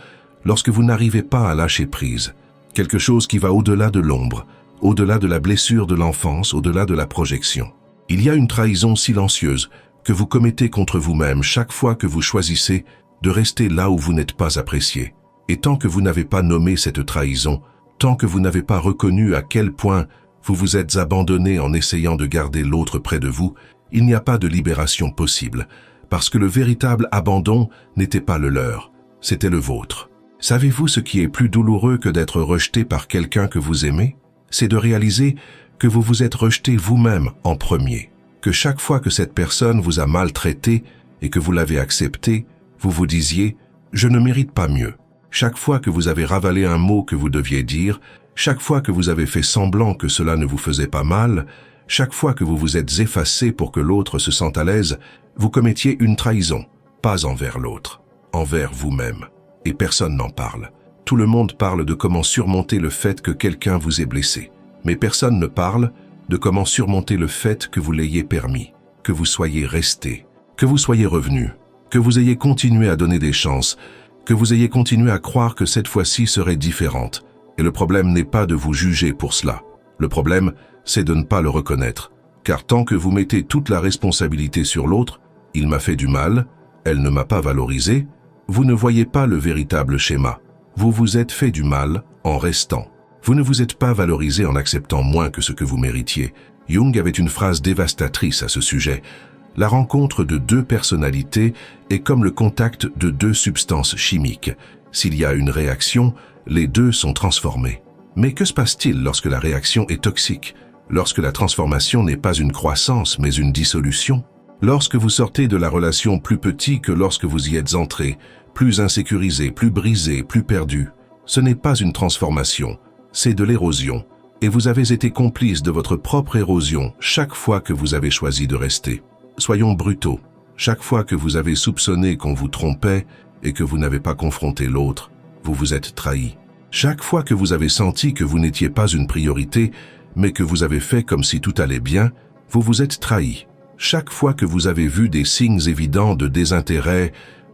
lorsque vous n'arrivez pas à lâcher prise. Quelque chose qui va au-delà de l'ombre, au-delà de la blessure de l'enfance, au-delà de la projection. Il y a une trahison silencieuse que vous commettez contre vous-même chaque fois que vous choisissez de rester là où vous n'êtes pas apprécié. Et tant que vous n'avez pas nommé cette trahison, tant que vous n'avez pas reconnu à quel point vous vous êtes abandonné en essayant de garder l'autre près de vous, il n'y a pas de libération possible, parce que le véritable abandon n'était pas le leur, c'était le vôtre. Savez-vous ce qui est plus douloureux que d'être rejeté par quelqu'un que vous aimez? C'est de réaliser que vous vous êtes rejeté vous-même en premier, que chaque fois que cette personne vous a maltraité et que vous l'avez accepté, vous vous disiez « je ne mérite pas mieux ». Chaque fois que vous avez ravalé un mot que vous deviez dire, chaque fois que vous avez fait semblant que cela ne vous faisait pas mal, chaque fois que vous vous êtes effacé pour que l'autre se sente à l'aise, vous commettiez une trahison, pas envers l'autre, envers vous-même. Et personne n'en parle. Tout le monde parle de comment surmonter le fait que quelqu'un vous ait blessé. Mais personne ne parle de comment surmonter le fait que vous l'ayez permis, que vous soyez resté, que vous soyez revenu, que vous ayez continué à donner des chances, que vous ayez continué à croire que cette fois-ci serait différente. Et le problème n'est pas de vous juger pour cela. Le problème, c'est de ne pas le reconnaître. Car tant que vous mettez toute la responsabilité sur l'autre, il m'a fait du mal, elle ne m'a pas valorisé, vous ne voyez pas le véritable schéma. Vous vous êtes fait du mal en restant. Vous ne vous êtes pas valorisé en acceptant moins que ce que vous méritiez. Jung avait une phrase dévastatrice à ce sujet. La rencontre de deux personnalités est comme le contact de deux substances chimiques. S'il y a une réaction, les deux sont transformés. Mais que se passe-t-il lorsque la réaction est toxique? Lorsque la transformation n'est pas une croissance, mais une dissolution? Lorsque vous sortez de la relation plus petit que lorsque vous y êtes entré, plus insécurisé, plus brisé, plus perdu, ce n'est pas une transformation, c'est de l'érosion. Et vous avez été complice de votre propre érosion chaque fois que vous avez choisi de rester. Soyons brutaux. Chaque fois que vous avez soupçonné qu'on vous trompait et que vous n'avez pas confronté l'autre, vous vous êtes trahi. Chaque fois que vous avez senti que vous n'étiez pas une priorité, mais que vous avez fait comme si tout allait bien, vous vous êtes trahi. Chaque fois que vous avez vu des signes évidents de désintérêt,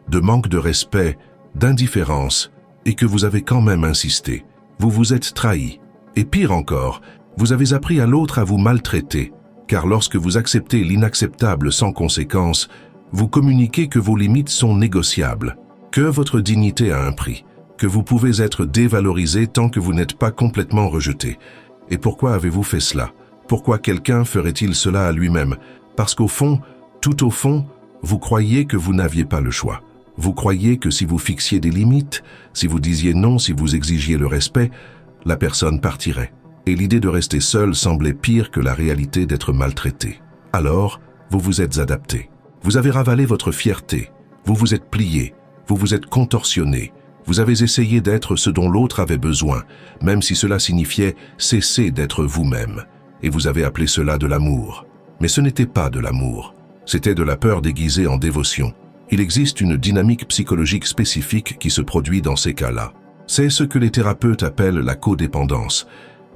de manque de respect, d'indifférence, et que vous avez quand même insisté, vous vous êtes trahi. Et pire encore, vous avez appris à l'autre à vous maltraiter, car lorsque vous acceptez l'inacceptable sans conséquence, vous communiquez que vos limites sont négociables, que votre dignité a un prix, que vous pouvez être dévalorisé tant que vous n'êtes pas complètement rejeté. Et pourquoi avez-vous fait cela? Pourquoi quelqu'un ferait-il cela à lui-même? Parce qu'au fond, tout au fond, vous croyez que vous n'aviez pas le choix. Vous croyez que si vous fixiez des limites, si vous disiez non, si vous exigiez le respect, la personne partirait. Et l'idée de rester seul semblait pire que la réalité d'être maltraité. Alors, vous vous êtes adapté. Vous avez ravalé votre fierté. Vous vous êtes plié. Vous vous êtes contorsionné. Vous avez essayé d'être ce dont l'autre avait besoin, même si cela signifiait cesser d'être vous-même. Et vous avez appelé cela de l'amour. Mais ce n'était pas de l'amour. C'était de la peur déguisée en dévotion. Il existe une dynamique psychologique spécifique qui se produit dans ces cas-là. C'est ce que les thérapeutes appellent la codépendance,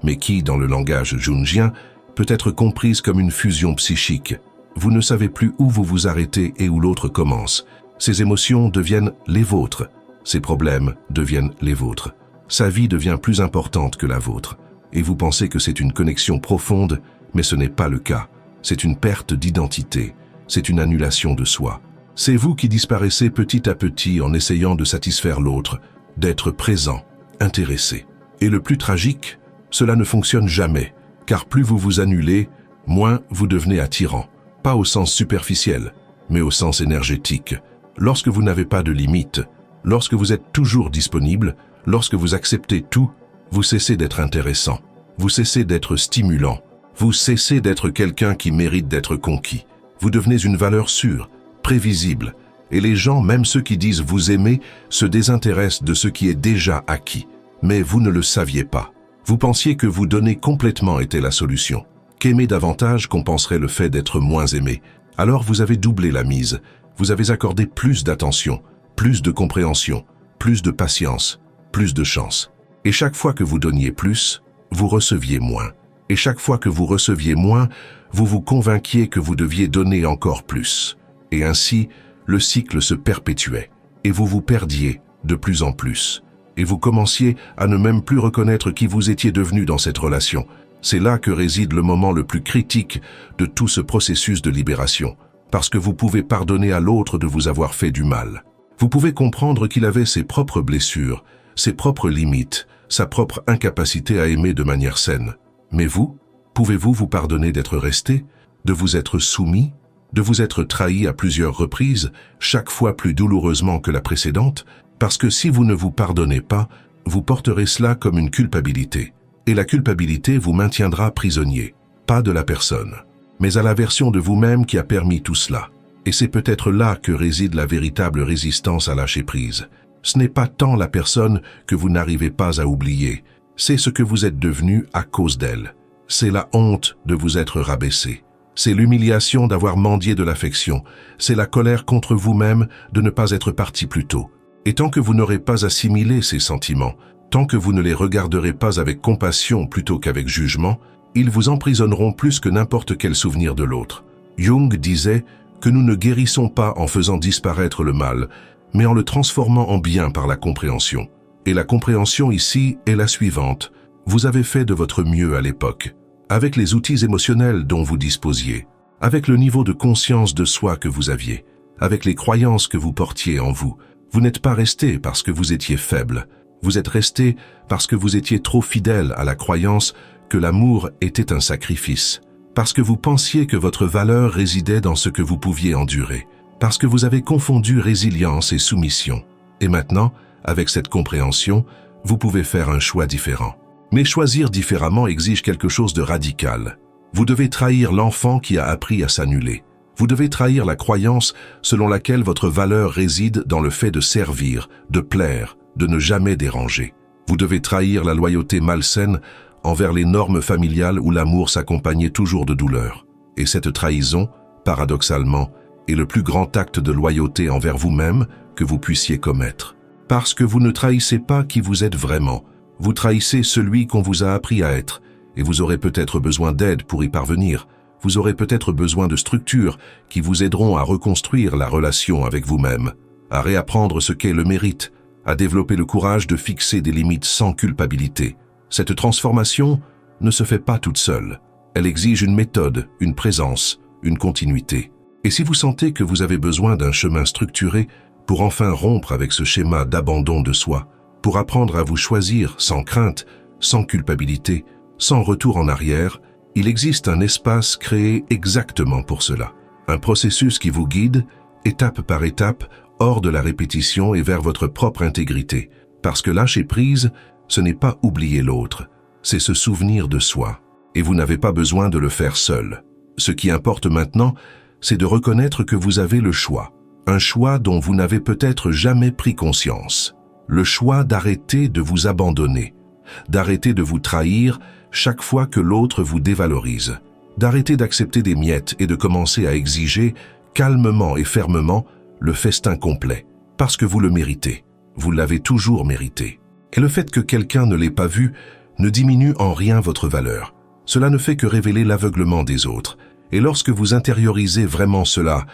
mais qui, dans le langage jungien, peut être comprise comme une fusion psychique. Vous ne savez plus où vous vous arrêtez et où l'autre commence. Ces émotions deviennent les vôtres. Ces problèmes deviennent les vôtres. Sa vie devient plus importante que la vôtre. Et vous pensez que c'est une connexion profonde, mais ce n'est pas le cas. C'est une perte d'identité. C'est une annulation de soi. C'est vous qui disparaissez petit à petit en essayant de satisfaire l'autre, d'être présent, intéressé. Et le plus tragique, cela ne fonctionne jamais, car plus vous vous annulez, moins vous devenez attirant. pas au sens superficiel, mais au sens énergétique. Lorsque vous n'avez pas de limite, lorsque vous êtes toujours disponible, lorsque vous acceptez tout, vous cessez d'être intéressant, vous cessez d'être stimulant, vous cessez d'être quelqu'un qui mérite d'être conquis. Vous devenez une valeur sûre, prévisible, et les gens, même ceux qui disent vous aimer, se désintéressent de ce qui est déjà acquis. Mais vous ne le saviez pas. Vous pensiez que vous donner complètement était la solution, qu'aimer davantage compenserait le fait d'être moins aimé. Alors vous avez doublé la mise, vous avez accordé plus d'attention, plus de compréhension, plus de patience, plus de chance. Et chaque fois que vous donniez plus, vous receviez moins. Et chaque fois que vous receviez moins, vous vous convainquiez que vous deviez donner encore plus. Et ainsi, le cycle se perpétuait, et vous vous perdiez de plus en plus. Et vous commenciez à ne même plus reconnaître qui vous étiez devenu dans cette relation. C'est là que réside le moment le plus critique de tout ce processus de libération, parce que vous pouvez pardonner à l'autre de vous avoir fait du mal. Vous pouvez comprendre qu'il avait ses propres blessures, ses propres limites, sa propre incapacité à aimer de manière saine. Mais vous, pouvez-vous vous pardonner d'être resté, de vous être soumis, de vous être trahi à plusieurs reprises, chaque fois plus douloureusement que la précédente? Parce que si vous ne vous pardonnez pas, vous porterez cela comme une culpabilité. Et la culpabilité vous maintiendra prisonnier, pas de la personne, mais à la version de vous-même qui a permis tout cela. Et c'est peut-être là que réside la véritable résistance à lâcher prise. Ce n'est pas tant la personne que vous n'arrivez pas à oublier, c'est ce que vous êtes devenu à cause d'elle. C'est la honte de vous être rabaissé. C'est l'humiliation d'avoir mendié de l'affection. C'est la colère contre vous-même de ne pas être parti plus tôt. Et tant que vous n'aurez pas assimilé ces sentiments, tant que vous ne les regarderez pas avec compassion plutôt qu'avec jugement, ils vous emprisonneront plus que n'importe quel souvenir de l'autre. Jung disait que nous ne guérissons pas en faisant disparaître le mal, mais en le transformant en bien par la compréhension. Et la compréhension ici est la suivante. Vous avez fait de votre mieux à l'époque, avec les outils émotionnels dont vous disposiez, avec le niveau de conscience de soi que vous aviez, avec les croyances que vous portiez en vous. Vous n'êtes pas resté parce que vous étiez faible. Vous êtes resté parce que vous étiez trop fidèle à la croyance que l'amour était un sacrifice, parce que vous pensiez que votre valeur résidait dans ce que vous pouviez endurer, parce que vous avez confondu résilience et soumission. Et maintenant, avec cette compréhension, vous pouvez faire un choix différent. Mais choisir différemment exige quelque chose de radical. Vous devez trahir l'enfant qui a appris à s'annuler. Vous devez trahir la croyance selon laquelle votre valeur réside dans le fait de servir, de plaire, de ne jamais déranger. Vous devez trahir la loyauté malsaine envers les normes familiales où l'amour s'accompagnait toujours de douleur. Et cette trahison, paradoxalement, est le plus grand acte de loyauté envers vous-même que vous puissiez commettre. Parce que vous ne trahissez pas qui vous êtes vraiment, vous trahissez celui qu'on vous a appris à être, et vous aurez peut-être besoin d'aide pour y parvenir. Vous aurez peut-être besoin de structures qui vous aideront à reconstruire la relation avec vous-même, à réapprendre ce qu'est le mérite, à développer le courage de fixer des limites sans culpabilité. Cette transformation ne se fait pas toute seule. Elle exige une méthode, une présence, une continuité. Et si vous sentez que vous avez besoin d'un chemin structuré pour enfin rompre avec ce schéma d'abandon de soi, pour apprendre à vous choisir sans crainte, sans culpabilité, sans retour en arrière, il existe un espace créé exactement pour cela. Un processus qui vous guide, étape par étape, hors de la répétition et vers votre propre intégrité. Parce que lâcher prise, ce n'est pas oublier l'autre, c'est se souvenir de soi. Et vous n'avez pas besoin de le faire seul. Ce qui importe maintenant, c'est de reconnaître que vous avez le choix. Un choix dont vous n'avez peut-être jamais pris conscience. Le choix d'arrêter de vous abandonner, d'arrêter de vous trahir chaque fois que l'autre vous dévalorise, d'arrêter d'accepter des miettes et de commencer à exiger, calmement et fermement, le festin complet, parce que vous le méritez. Vous l'avez toujours mérité. Et le fait que quelqu'un ne l'ait pas vu ne diminue en rien votre valeur. Cela ne fait que révéler l'aveuglement des autres. Et lorsque vous intériorisez vraiment cela,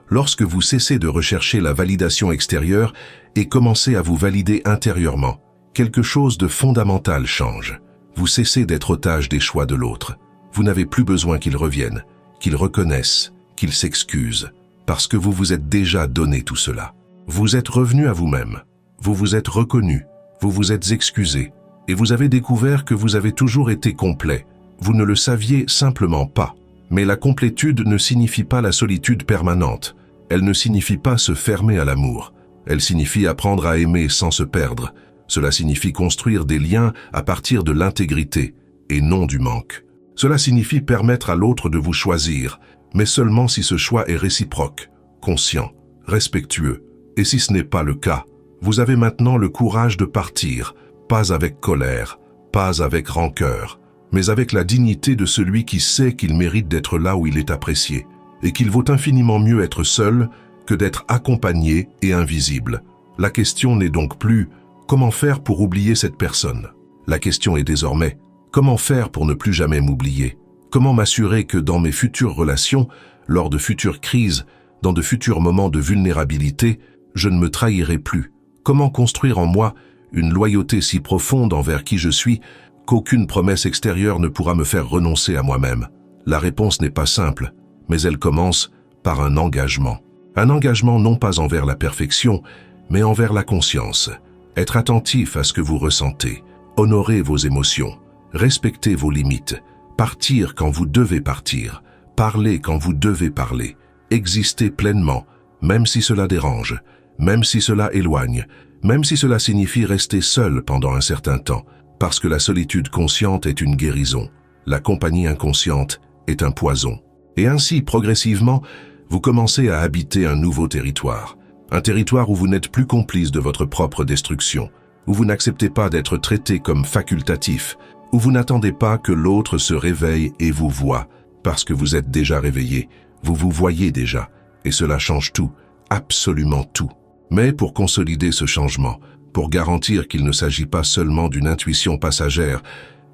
lorsque vous cessez de rechercher la validation extérieure et commencez à vous valider intérieurement, quelque chose de fondamental change. Vous cessez d'être otage des choix de l'autre. Vous n'avez plus besoin qu'il revienne, qu'il reconnaisse, qu'il s'excuse, parce que vous vous êtes déjà donné tout cela. Vous êtes revenu à vous-même, vous vous êtes reconnu, vous vous êtes excusé, et vous avez découvert que vous avez toujours été complet. Vous ne le saviez simplement pas. Mais la complétude ne signifie pas la solitude permanente. Elle ne signifie pas se fermer à l'amour. Elle signifie apprendre à aimer sans se perdre. Cela signifie construire des liens à partir de l'intégrité et non du manque. Cela signifie permettre à l'autre de vous choisir, mais seulement si ce choix est réciproque, conscient, respectueux. Et si ce n'est pas le cas, vous avez maintenant le courage de partir, pas avec colère, pas avec rancœur, mais avec la dignité de celui qui sait qu'il mérite d'être là où il est apprécié, et qu'il vaut infiniment mieux être seul que d'être accompagné et invisible. La question n'est donc plus « comment faire pour oublier cette personne ?» La question est désormais « comment faire pour ne plus jamais m'oublier ?» Comment m'assurer que dans mes futures relations, lors de futures crises, dans de futurs moments de vulnérabilité, je ne me trahirai plus? Comment construire en moi une loyauté si profonde envers qui je suis qu'aucune promesse extérieure ne pourra me faire renoncer à moi-même? La réponse n'est pas simple, mais elle commence par un engagement. Un engagement non pas envers la perfection, mais envers la conscience. Être attentif à ce que vous ressentez, honorer vos émotions, respecter vos limites, partir quand vous devez partir, parler quand vous devez parler, exister pleinement, même si cela dérange, même si cela éloigne, même si cela signifie rester seul pendant un certain temps, parce que la solitude consciente est une guérison, la compagnie inconsciente est un poison. Et ainsi, progressivement, vous commencez à habiter un nouveau territoire, un territoire où vous n'êtes plus complice de votre propre destruction, où vous n'acceptez pas d'être traité comme facultatif, où vous n'attendez pas que l'autre se réveille et vous voie, parce que vous êtes déjà réveillé, vous vous voyez déjà, et cela change tout, absolument tout. Mais pour consolider ce changement, pour garantir qu'il ne s'agit pas seulement d'une intuition passagère,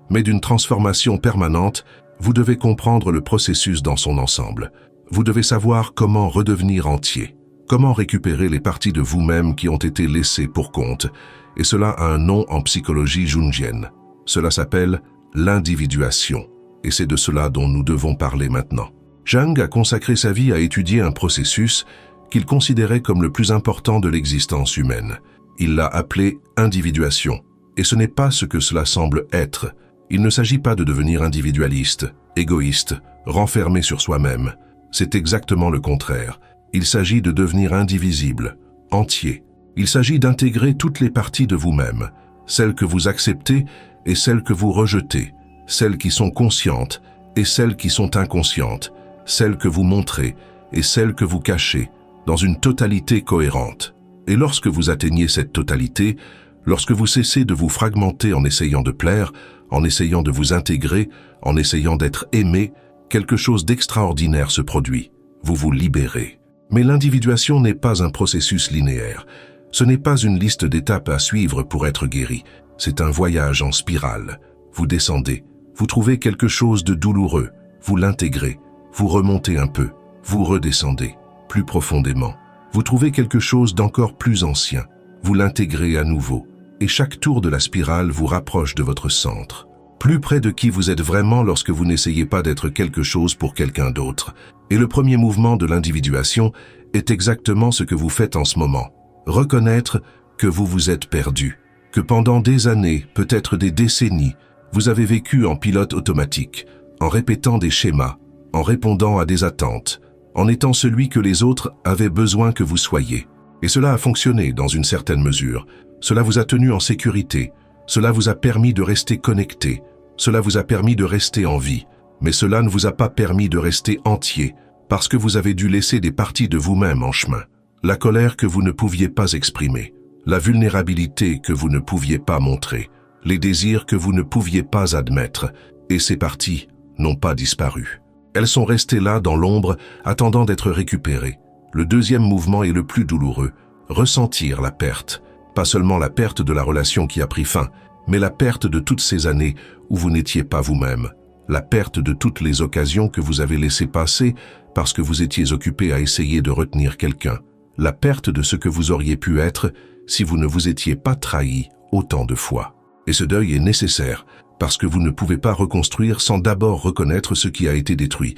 mais d'une transformation permanente, vous devez comprendre le processus dans son ensemble. Vous devez savoir comment redevenir entier, comment récupérer les parties de vous-même qui ont été laissées pour compte, et cela a un nom en psychologie jungienne. Cela s'appelle l'individuation, et c'est de cela dont nous devons parler maintenant. Jung a consacré sa vie à étudier un processus qu'il considérait comme le plus important de l'existence humaine. Il l'a appelé individuation, et ce n'est pas ce que cela semble être. Il ne s'agit pas de devenir individualiste, égoïste, renfermé sur soi-même. C'est exactement le contraire. Il s'agit de devenir indivisible, entier. Il s'agit d'intégrer toutes les parties de vous-même, celles que vous acceptez et celles que vous rejetez, celles qui sont conscientes et celles qui sont inconscientes, celles que vous montrez et celles que vous cachez, dans une totalité cohérente. Et lorsque vous atteignez cette totalité, lorsque vous cessez de vous fragmenter en essayant de plaire, en essayant de vous intégrer, en essayant d'être aimé, quelque chose d'extraordinaire se produit. Vous vous libérez. Mais l'individuation n'est pas un processus linéaire. Ce n'est pas une liste d'étapes à suivre pour être guéri. C'est un voyage en spirale. Vous descendez, vous trouvez quelque chose de douloureux, vous l'intégrez, vous remontez un peu, vous redescendez, plus profondément. Vous trouvez quelque chose d'encore plus ancien, vous l'intégrez à nouveau, et chaque tour de la spirale vous rapproche de votre centre. Plus près de qui vous êtes vraiment lorsque vous n'essayez pas d'être quelque chose pour quelqu'un d'autre. Et le premier mouvement de l'individuation est exactement ce que vous faites en ce moment. Reconnaître que vous vous êtes perdu, que pendant des années, peut-être des décennies, vous avez vécu en pilote automatique, en répétant des schémas, en répondant à des attentes, en étant celui que les autres avaient besoin que vous soyez. Et cela a fonctionné dans une certaine mesure. Cela vous a tenu en sécurité, cela vous a permis de rester connecté, cela vous a permis de rester en vie, mais cela ne vous a pas permis de rester entier, parce que vous avez dû laisser des parties de vous-même en chemin. La colère que vous ne pouviez pas exprimer, la vulnérabilité que vous ne pouviez pas montrer, les désirs que vous ne pouviez pas admettre, et ces parties n'ont pas disparu. Elles sont restées là dans l'ombre, attendant d'être récupérées. Le deuxième mouvement est le plus douloureux, ressentir la perte. Pas seulement la perte de la relation qui a pris fin, mais la perte de toutes ces années où vous n'étiez pas vous-même. La perte de toutes les occasions que vous avez laissées passer parce que vous étiez occupé à essayer de retenir quelqu'un. La perte de ce que vous auriez pu être si vous ne vous étiez pas trahi autant de fois. Et ce deuil est nécessaire parce que vous ne pouvez pas reconstruire sans d'abord reconnaître ce qui a été détruit.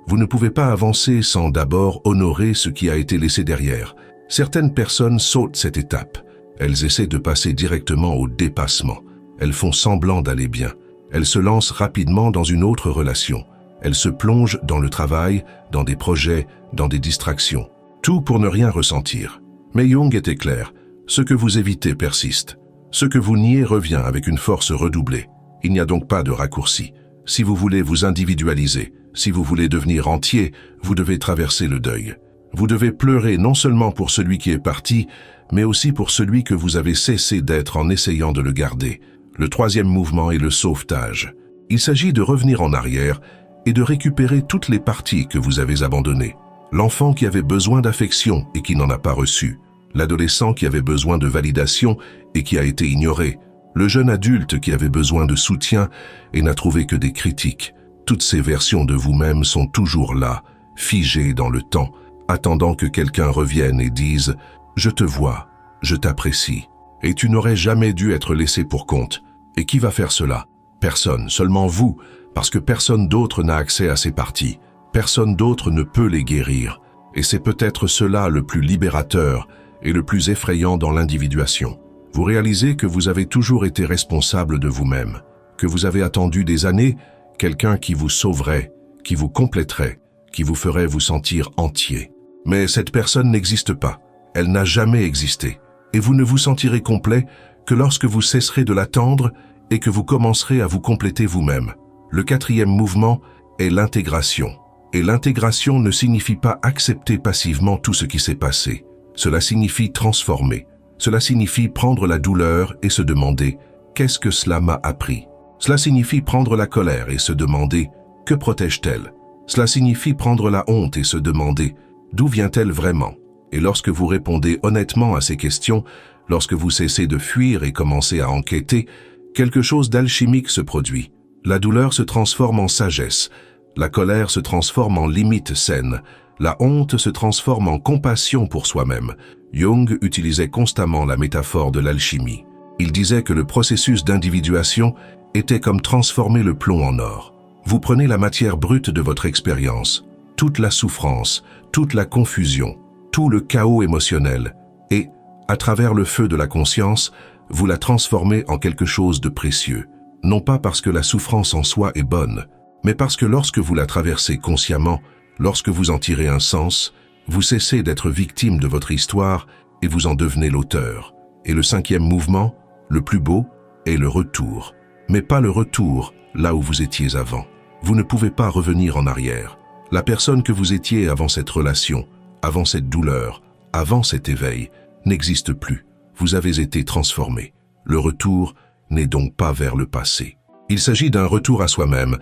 Vous ne pouvez pas avancer sans d'abord honorer ce qui a été laissé derrière. Certaines personnes sautent cette étape. Elles essaient de passer directement au dépassement. Elles font semblant d'aller bien. Elles se lancent rapidement dans une autre relation. Elle se plonge dans le travail, dans des projets, dans des distractions. Tout pour ne rien ressentir. Mais Jung était clair. Ce que vous évitez persiste. Ce que vous niez revient avec une force redoublée. Il n'y a donc pas de raccourci. Si vous voulez vous individualiser, si vous voulez devenir entier, vous devez traverser le deuil. Vous devez pleurer non seulement pour celui qui est parti, mais aussi pour celui que vous avez cessé d'être en essayant de le garder. Le troisième mouvement est le sauvetage. Il s'agit de revenir en arrière et de récupérer toutes les parties que vous avez abandonnées. L'enfant qui avait besoin d'affection et qui n'en a pas reçu. L'adolescent qui avait besoin de validation et qui a été ignoré. Le jeune adulte qui avait besoin de soutien et n'a trouvé que des critiques. Toutes ces versions de vous-même sont toujours là, figées dans le temps, attendant que quelqu'un revienne et dise « Je te vois, je t'apprécie, et tu n'aurais jamais dû être laissé pour compte. » Et qui va faire cela? Personne, seulement vous, parce que personne d'autre n'a accès à ces parties. Personne d'autre ne peut les guérir. Et c'est peut-être cela le plus libérateur et le plus effrayant dans l'individuation. Vous réalisez que vous avez toujours été responsable de vous-même, que vous avez attendu des années quelqu'un qui vous sauverait, qui vous compléterait, qui vous ferait vous sentir entier. Mais cette personne n'existe pas. Elle n'a jamais existé. Et vous ne vous sentirez complet que lorsque vous cesserez de l'attendre et que vous commencerez à vous compléter vous-même. Le quatrième mouvement est l'intégration. Et l'intégration ne signifie pas accepter passivement tout ce qui s'est passé. Cela signifie transformer. Cela signifie prendre la douleur et se demander « Qu'est-ce que cela m'a appris ?» Cela signifie prendre la colère et se demander « Que protège-t-elle ?» Cela signifie prendre la honte et se demander « D'où vient-elle vraiment ?» Et lorsque vous répondez honnêtement à ces questions, lorsque vous cessez de fuir et commencez à enquêter, quelque chose d'alchimique se produit. La douleur se transforme en sagesse, la colère se transforme en limite saine, la honte se transforme en compassion pour soi-même. Jung utilisait constamment la métaphore de l'alchimie. Il disait que le processus d'individuation était comme transformer le plomb en or. Vous prenez la matière brute de votre expérience, toute la souffrance, toute la confusion, tout le chaos émotionnel, et, à travers le feu de la conscience, vous la transformez en quelque chose de précieux. Non pas parce que la souffrance en soi est bonne, mais parce que lorsque vous la traversez consciemment, lorsque vous en tirez un sens, vous cessez d'être victime de votre histoire et vous en devenez l'auteur. Et le cinquième mouvement, le plus beau, est le retour. Mais pas le retour là où vous étiez avant. Vous ne pouvez pas revenir en arrière. La personne que vous étiez avant cette relation, avant cette douleur, avant cet éveil, n'existe plus. Vous avez été transformé. Le retour n'est donc pas vers le passé. Il s'agit d'un retour à soi-même,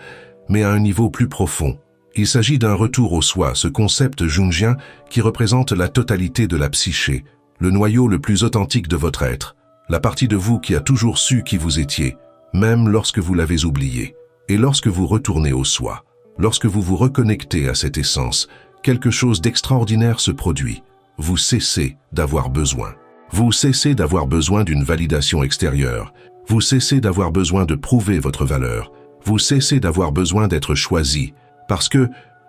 mais à un niveau plus profond. Il s'agit d'un retour au soi, ce concept jungien qui représente la totalité de la psyché, le noyau le plus authentique de votre être, la partie de vous qui a toujours su qui vous étiez, même lorsque vous l'avez oublié. Et lorsque vous retournez au soi, lorsque vous vous reconnectez à cette essence, quelque chose d'extraordinaire se produit. Vous cessez d'avoir besoin. Vous cessez d'avoir besoin d'une validation extérieure. Vous cessez d'avoir besoin de prouver votre valeur. Vous cessez d'avoir besoin d'être choisi, parce que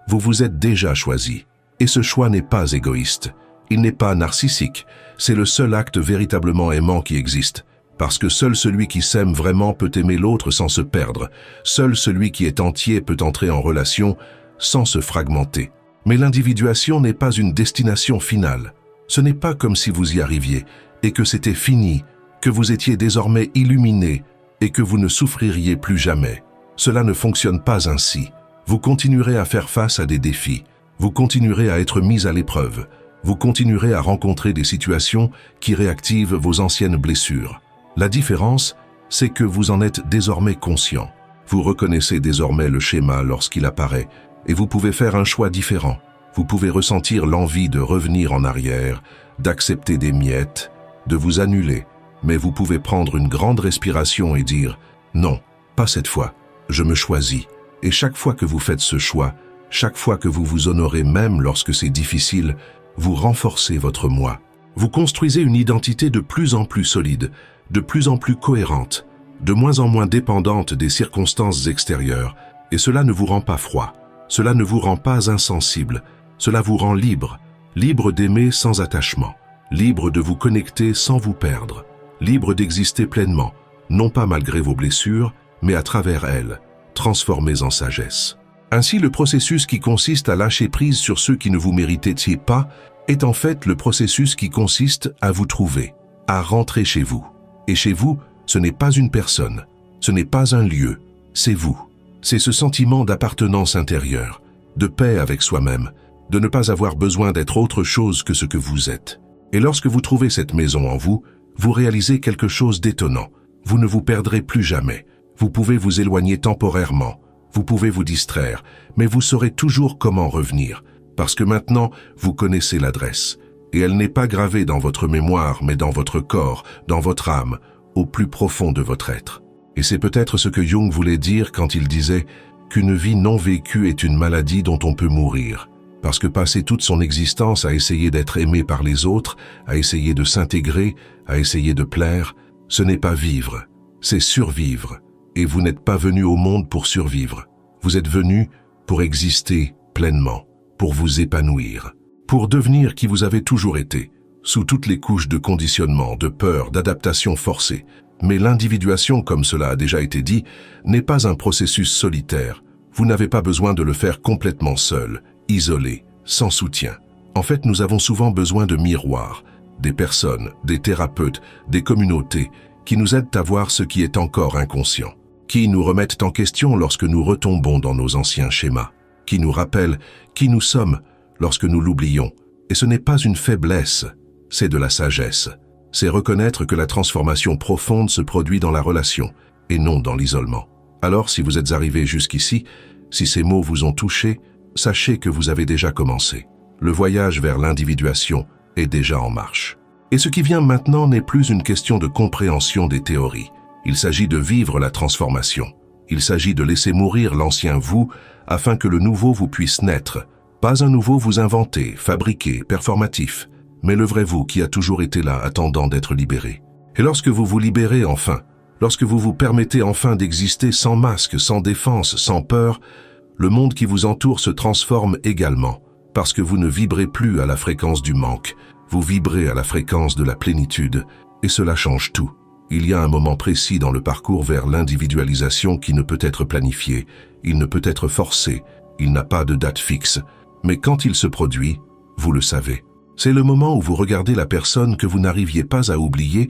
vous vous êtes déjà choisi. Et ce choix n'est pas égoïste. Il n'est pas narcissique. C'est le seul acte véritablement aimant qui existe. Parce que seul celui qui s'aime vraiment peut aimer l'autre sans se perdre. Seul celui qui est entier peut entrer en relation sans se fragmenter. Mais l'individuation n'est pas une destination finale. Ce n'est pas comme si vous y arriviez et que c'était fini, que vous étiez désormais illuminé et que vous ne souffririez plus jamais. Cela ne fonctionne pas ainsi. Vous continuerez à faire face à des défis. Vous continuerez à être mis à l'épreuve. Vous continuerez à rencontrer des situations qui réactivent vos anciennes blessures. La différence, c'est que vous en êtes désormais conscient. Vous reconnaissez désormais le schéma lorsqu'il apparaît et vous pouvez faire un choix différent. Vous pouvez ressentir l'envie de revenir en arrière, d'accepter des miettes, de vous annuler, mais vous pouvez prendre une grande respiration et dire « Non, pas cette fois, je me choisis ». Et chaque fois que vous faites ce choix, chaque fois que vous vous honorez même lorsque c'est difficile, vous renforcez votre moi. Vous construisez une identité de plus en plus solide, de plus en plus cohérente, de moins en moins dépendante des circonstances extérieures, et cela ne vous rend pas froid, cela ne vous rend pas insensible, cela vous rend libre, libre d'aimer sans attachement, libre de vous connecter sans vous perdre, libre d'exister pleinement, non pas malgré vos blessures, mais à travers elles, transformées en sagesse. Ainsi, le processus qui consiste à lâcher prise sur ceux qui ne vous méritaient pas est en fait le processus qui consiste à vous trouver, à rentrer chez vous. Et chez vous, ce n'est pas une personne, ce n'est pas un lieu, c'est vous. C'est ce sentiment d'appartenance intérieure, de paix avec soi-même, de ne pas avoir besoin d'être autre chose que ce que vous êtes. Et lorsque vous trouvez cette maison en vous, vous réalisez quelque chose d'étonnant. Vous ne vous perdrez plus jamais. Vous pouvez vous éloigner temporairement. Vous pouvez vous distraire, mais vous saurez toujours comment revenir, parce que maintenant, vous connaissez l'adresse. Et elle n'est pas gravée dans votre mémoire, mais dans votre corps, dans votre âme, au plus profond de votre être. Et c'est peut-être ce que Jung voulait dire quand il disait qu'une vie non vécue est une maladie dont on peut mourir. Parce que passer toute son existence à essayer d'être aimé par les autres, à essayer de s'intégrer, à essayer de plaire, ce n'est pas vivre, c'est survivre. Et vous n'êtes pas venu au monde pour survivre. Vous êtes venu pour exister pleinement, pour vous épanouir, pour devenir qui vous avez toujours été, sous toutes les couches de conditionnement, de peur, d'adaptation forcée. Mais l'individuation, comme cela a déjà été dit, n'est pas un processus solitaire. Vous n'avez pas besoin de le faire complètement seul, isolé, sans soutien. En fait, nous avons souvent besoin de miroirs, des personnes, des thérapeutes, des communautés qui nous aident à voir ce qui est encore inconscient, qui nous remettent en question lorsque nous retombons dans nos anciens schémas, qui nous rappellent qui nous sommes lorsque nous l'oublions. Et ce n'est pas une faiblesse, c'est de la sagesse. C'est reconnaître que la transformation profonde se produit dans la relation et non dans l'isolement. Alors, si vous êtes arrivé jusqu'ici, si ces mots vous ont touché, sachez que vous avez déjà commencé. Le voyage vers l'individuation est déjà en marche. Et ce qui vient maintenant n'est plus une question de compréhension des théories. Il s'agit de vivre la transformation. Il s'agit de laisser mourir l'ancien vous afin que le nouveau vous puisse naître. Pas un nouveau vous inventé, fabriqué, performatif, mais le vrai vous qui a toujours été là attendant d'être libéré. Et lorsque vous vous libérez enfin, lorsque vous vous permettez enfin d'exister sans masque, sans défense, sans peur, le monde qui vous entoure se transforme également, parce que vous ne vibrez plus à la fréquence du manque, vous vibrez à la fréquence de la plénitude, et cela change tout. Il y a un moment précis dans le parcours vers l'individualisation qui ne peut être planifié, il ne peut être forcé, il n'a pas de date fixe, mais quand il se produit, vous le savez. C'est le moment où vous regardez la personne que vous n'arriviez pas à oublier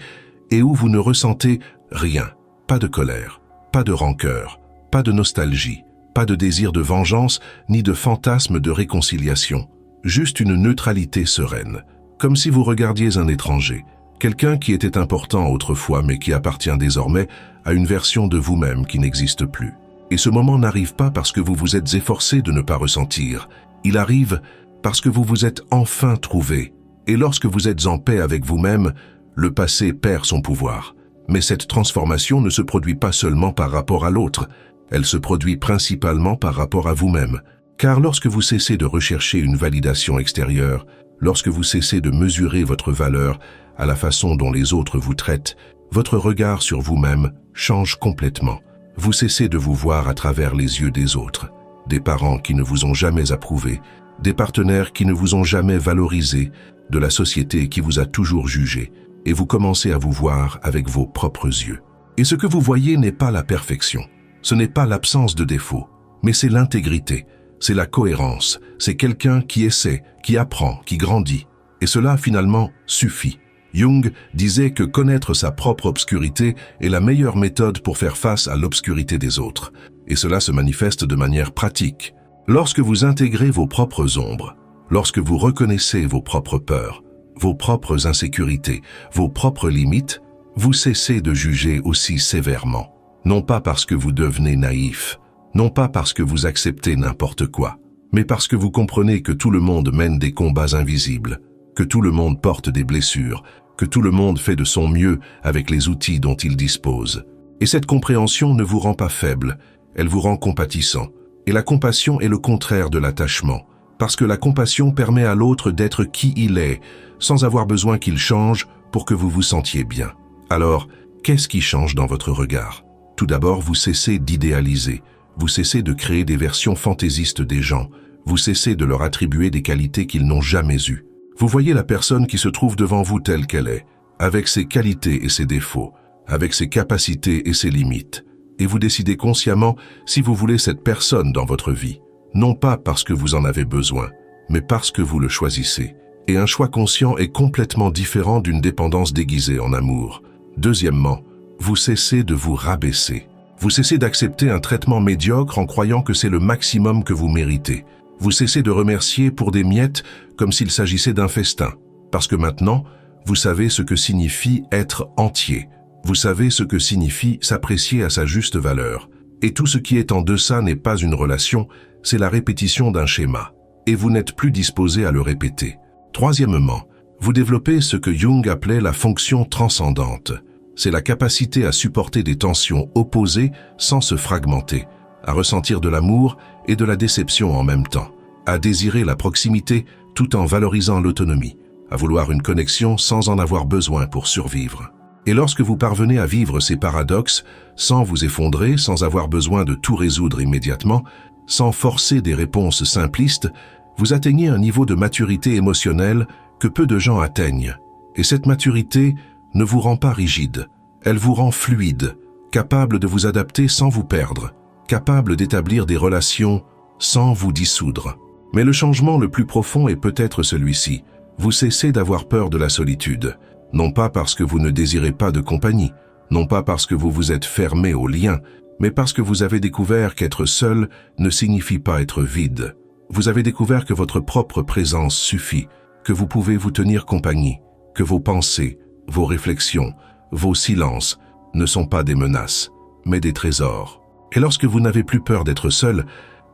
et où vous ne ressentez rien, pas de colère, pas de rancœur, pas de nostalgie, pas de désir de vengeance ni de fantasme de réconciliation, juste une neutralité sereine, comme si vous regardiez un étranger, quelqu'un qui était important autrefois mais qui appartient désormais à une version de vous-même qui n'existe plus. Et ce moment n'arrive pas parce que vous vous êtes efforcé de ne pas ressentir, il arrive parce que vous vous êtes enfin trouvé. Et lorsque vous êtes en paix avec vous-même, le passé perd son pouvoir. Mais cette transformation ne se produit pas seulement par rapport à l'autre, elle se produit principalement par rapport à vous-même. Car lorsque vous cessez de rechercher une validation extérieure, lorsque vous cessez de mesurer votre valeur à la façon dont les autres vous traitent, votre regard sur vous-même change complètement. Vous cessez de vous voir à travers les yeux des autres, des parents qui ne vous ont jamais approuvé, des partenaires qui ne vous ont jamais valorisé, de la société qui vous a toujours jugé, et vous commencez à vous voir avec vos propres yeux. Et ce que vous voyez n'est pas la perfection, ce n'est pas l'absence de défauts, mais c'est l'intégrité, c'est la cohérence, c'est quelqu'un qui essaie, qui apprend, qui grandit. Et cela, finalement, suffit. Jung disait que connaître sa propre obscurité est la meilleure méthode pour faire face à l'obscurité des autres. Et cela se manifeste de manière pratique. Lorsque vous intégrez vos propres ombres, lorsque vous reconnaissez vos propres peurs, vos propres insécurités, vos propres limites, vous cessez de juger aussi sévèrement. Non pas parce que vous devenez naïf, non pas parce que vous acceptez n'importe quoi, mais parce que vous comprenez que tout le monde mène des combats invisibles, que tout le monde porte des blessures, que tout le monde fait de son mieux avec les outils dont il dispose. Et cette compréhension ne vous rend pas faible, elle vous rend compatissant. Et la compassion est le contraire de l'attachement, parce que la compassion permet à l'autre d'être qui il est, sans avoir besoin qu'il change pour que vous vous sentiez bien. Alors, qu'est-ce qui change dans votre regard? Tout d'abord, vous cessez d'idéaliser, vous cessez de créer des versions fantaisistes des gens, vous cessez de leur attribuer des qualités qu'ils n'ont jamais eues. Vous voyez la personne qui se trouve devant vous telle qu'elle est, avec ses qualités et ses défauts, avec ses capacités et ses limites. Et vous décidez consciemment si vous voulez cette personne dans votre vie. non pas parce que vous en avez besoin, mais parce que vous le choisissez. Et un choix conscient est complètement différent d'une dépendance déguisée en amour. Deuxièmement, vous cessez de vous rabaisser. Vous cessez d'accepter un traitement médiocre en croyant que c'est le maximum que vous méritez. Vous cessez de remercier pour des miettes comme s'il s'agissait d'un festin. Parce que maintenant, vous savez ce que signifie être entier. Vous savez ce que signifie s'apprécier à sa juste valeur. Et tout ce qui est en deçà n'est pas une relation, c'est la répétition d'un schéma. Et vous n'êtes plus disposé à le répéter. Troisièmement, vous développez ce que Jung appelait la fonction transcendante. C'est la capacité à supporter des tensions opposées sans se fragmenter, à ressentir de l'amour et de la déception en même temps, à désirer la proximité tout en valorisant l'autonomie, à vouloir une connexion sans en avoir besoin pour survivre. Et lorsque vous parvenez à vivre ces paradoxes, sans vous effondrer, sans avoir besoin de tout résoudre immédiatement, sans forcer des réponses simplistes, vous atteignez un niveau de maturité émotionnelle que peu de gens atteignent. Et cette maturité ne vous rend pas rigide, elle vous rend fluide, capable de vous adapter sans vous perdre, capable d'établir des relations sans vous dissoudre. Mais le changement le plus profond est peut-être celui-ci. Vous cessez d'avoir peur de la solitude, non pas parce que vous ne désirez pas de compagnie, non pas parce que vous vous êtes fermé aux liens, mais parce que vous avez découvert qu'être seul ne signifie pas être vide. Vous avez découvert que votre propre présence suffit, que vous pouvez vous tenir compagnie, que vos pensées, vos réflexions, vos silences ne sont pas des menaces, mais des trésors. Et lorsque vous n'avez plus peur d'être seul,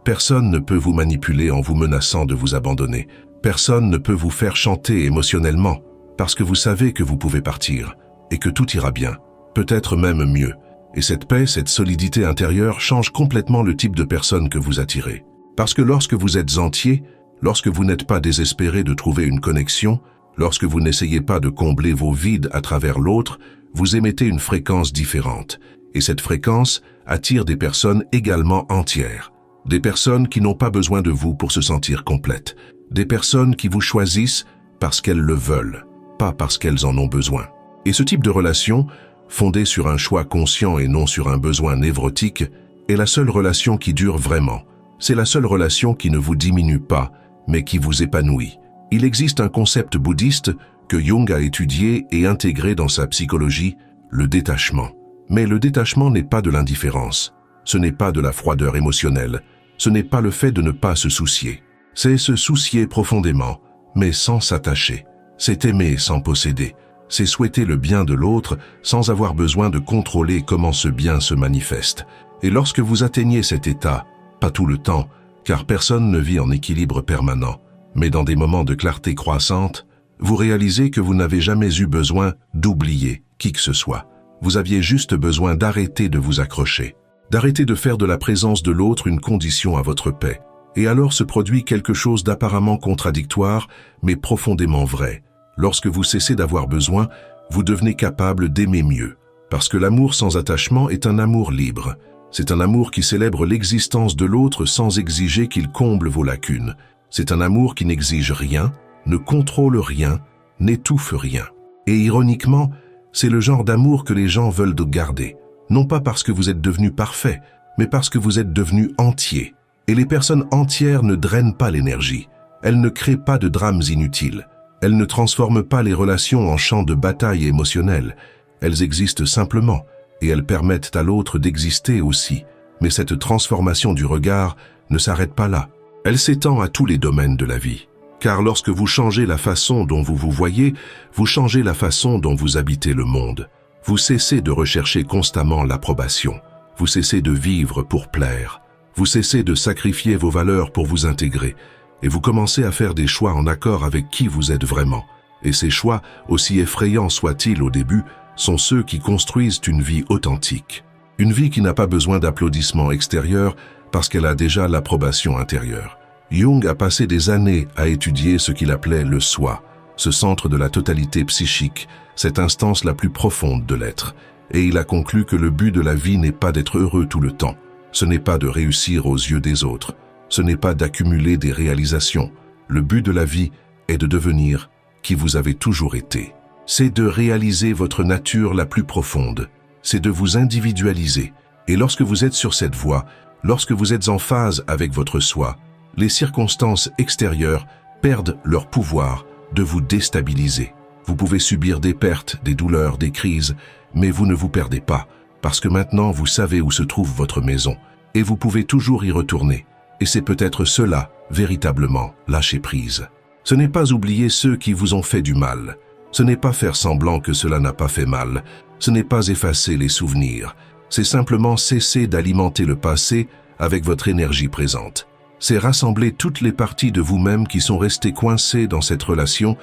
personne ne peut vous manipuler en vous menaçant de vous abandonner. Personne ne peut vous faire chanter émotionnellement, parce que vous savez que vous pouvez partir, et que tout ira bien, peut-être même mieux. Et cette paix, cette solidité intérieure change complètement le type de personne que vous attirez. Parce que lorsque vous êtes entier, lorsque vous n'êtes pas désespéré de trouver une connexion, lorsque vous n'essayez pas de combler vos vides à travers l'autre, vous émettez une fréquence différente. Et cette fréquence attire des personnes également entières. Des personnes qui n'ont pas besoin de vous pour se sentir complètes. Des personnes qui vous choisissent parce qu'elles le veulent, pas parce qu'elles en ont besoin. Et ce type de relation, fondée sur un choix conscient et non sur un besoin névrotique, est la seule relation qui dure vraiment. C'est la seule relation qui ne vous diminue pas, mais qui vous épanouit. Il existe un concept bouddhiste que Jung a étudié et intégré dans sa psychologie, le détachement. Mais le détachement n'est pas de l'indifférence. Ce n'est pas de la froideur émotionnelle. Ce n'est pas le fait de ne pas se soucier. C'est se soucier profondément, mais sans s'attacher. C'est aimer sans posséder. C'est souhaiter le bien de l'autre sans avoir besoin de contrôler comment ce bien se manifeste. Et lorsque vous atteignez cet état, pas tout le temps, car personne ne vit en équilibre permanent, mais dans des moments de clarté croissante, vous réalisez que vous n'avez jamais eu besoin d'oublier qui que ce soit. Vous aviez juste besoin d'arrêter de vous accrocher, d'arrêter de faire de la présence de l'autre une condition à votre paix. Et alors se produit quelque chose d'apparemment contradictoire, mais profondément vrai. Lorsque vous cessez d'avoir besoin, vous devenez capable d'aimer mieux. Parce que l'amour sans attachement est un amour libre. C'est un amour qui célèbre l'existence de l'autre sans exiger qu'il comble vos lacunes. C'est un amour qui n'exige rien, ne contrôle rien, n'étouffe rien. Et ironiquement, c'est le genre d'amour que les gens veulent garder. Non pas parce que vous êtes devenu parfait, mais parce que vous êtes devenu entier. Et les personnes entières ne drainent pas l'énergie. Elles ne créent pas de drames inutiles. Elles ne transforment pas les relations en champs de bataille émotionnelle. Elles existent simplement, et elles permettent à l'autre d'exister aussi. Mais cette transformation du regard ne s'arrête pas là. Elle s'étend à tous les domaines de la vie. Car lorsque vous changez la façon dont vous vous voyez, vous changez la façon dont vous habitez le monde. Vous cessez de rechercher constamment l'approbation. Vous cessez de vivre pour plaire. Vous cessez de sacrifier vos valeurs pour vous intégrer. Et vous commencez à faire des choix en accord avec qui vous êtes vraiment. Et ces choix, aussi effrayants soient-ils au début, sont ceux qui construisent une vie authentique. Une vie qui n'a pas besoin d'applaudissements extérieurs parce qu'elle a déjà l'approbation intérieure. Jung a passé des années à étudier ce qu'il appelait le soi, ce centre de la totalité psychique, cette instance la plus profonde de l'être. Et il a conclu que le but de la vie n'est pas d'être heureux tout le temps. Ce n'est pas de réussir aux yeux des autres. Ce n'est pas d'accumuler des réalisations. Le but de la vie est de devenir qui vous avez toujours été. C'est de réaliser votre nature la plus profonde. C'est de vous individualiser. Et lorsque vous êtes sur cette voie, Lorsque vous êtes en phase avec votre soi, les circonstances extérieures perdent leur pouvoir de vous déstabiliser. Vous pouvez subir des pertes, des douleurs, des crises, mais vous ne vous perdez pas, parce que maintenant vous savez où se trouve votre maison, et vous pouvez toujours y retourner. Et c'est peut-être cela, véritablement, lâcher prise. Ce n'est pas oublier ceux qui vous ont fait du mal. Ce n'est pas faire semblant que cela n'a pas fait mal. Ce n'est pas effacer les souvenirs. C'est simplement cesser d'alimenter le passé avec votre énergie présente. C'est rassembler toutes les parties de vous-même qui sont restées coincées dans cette relation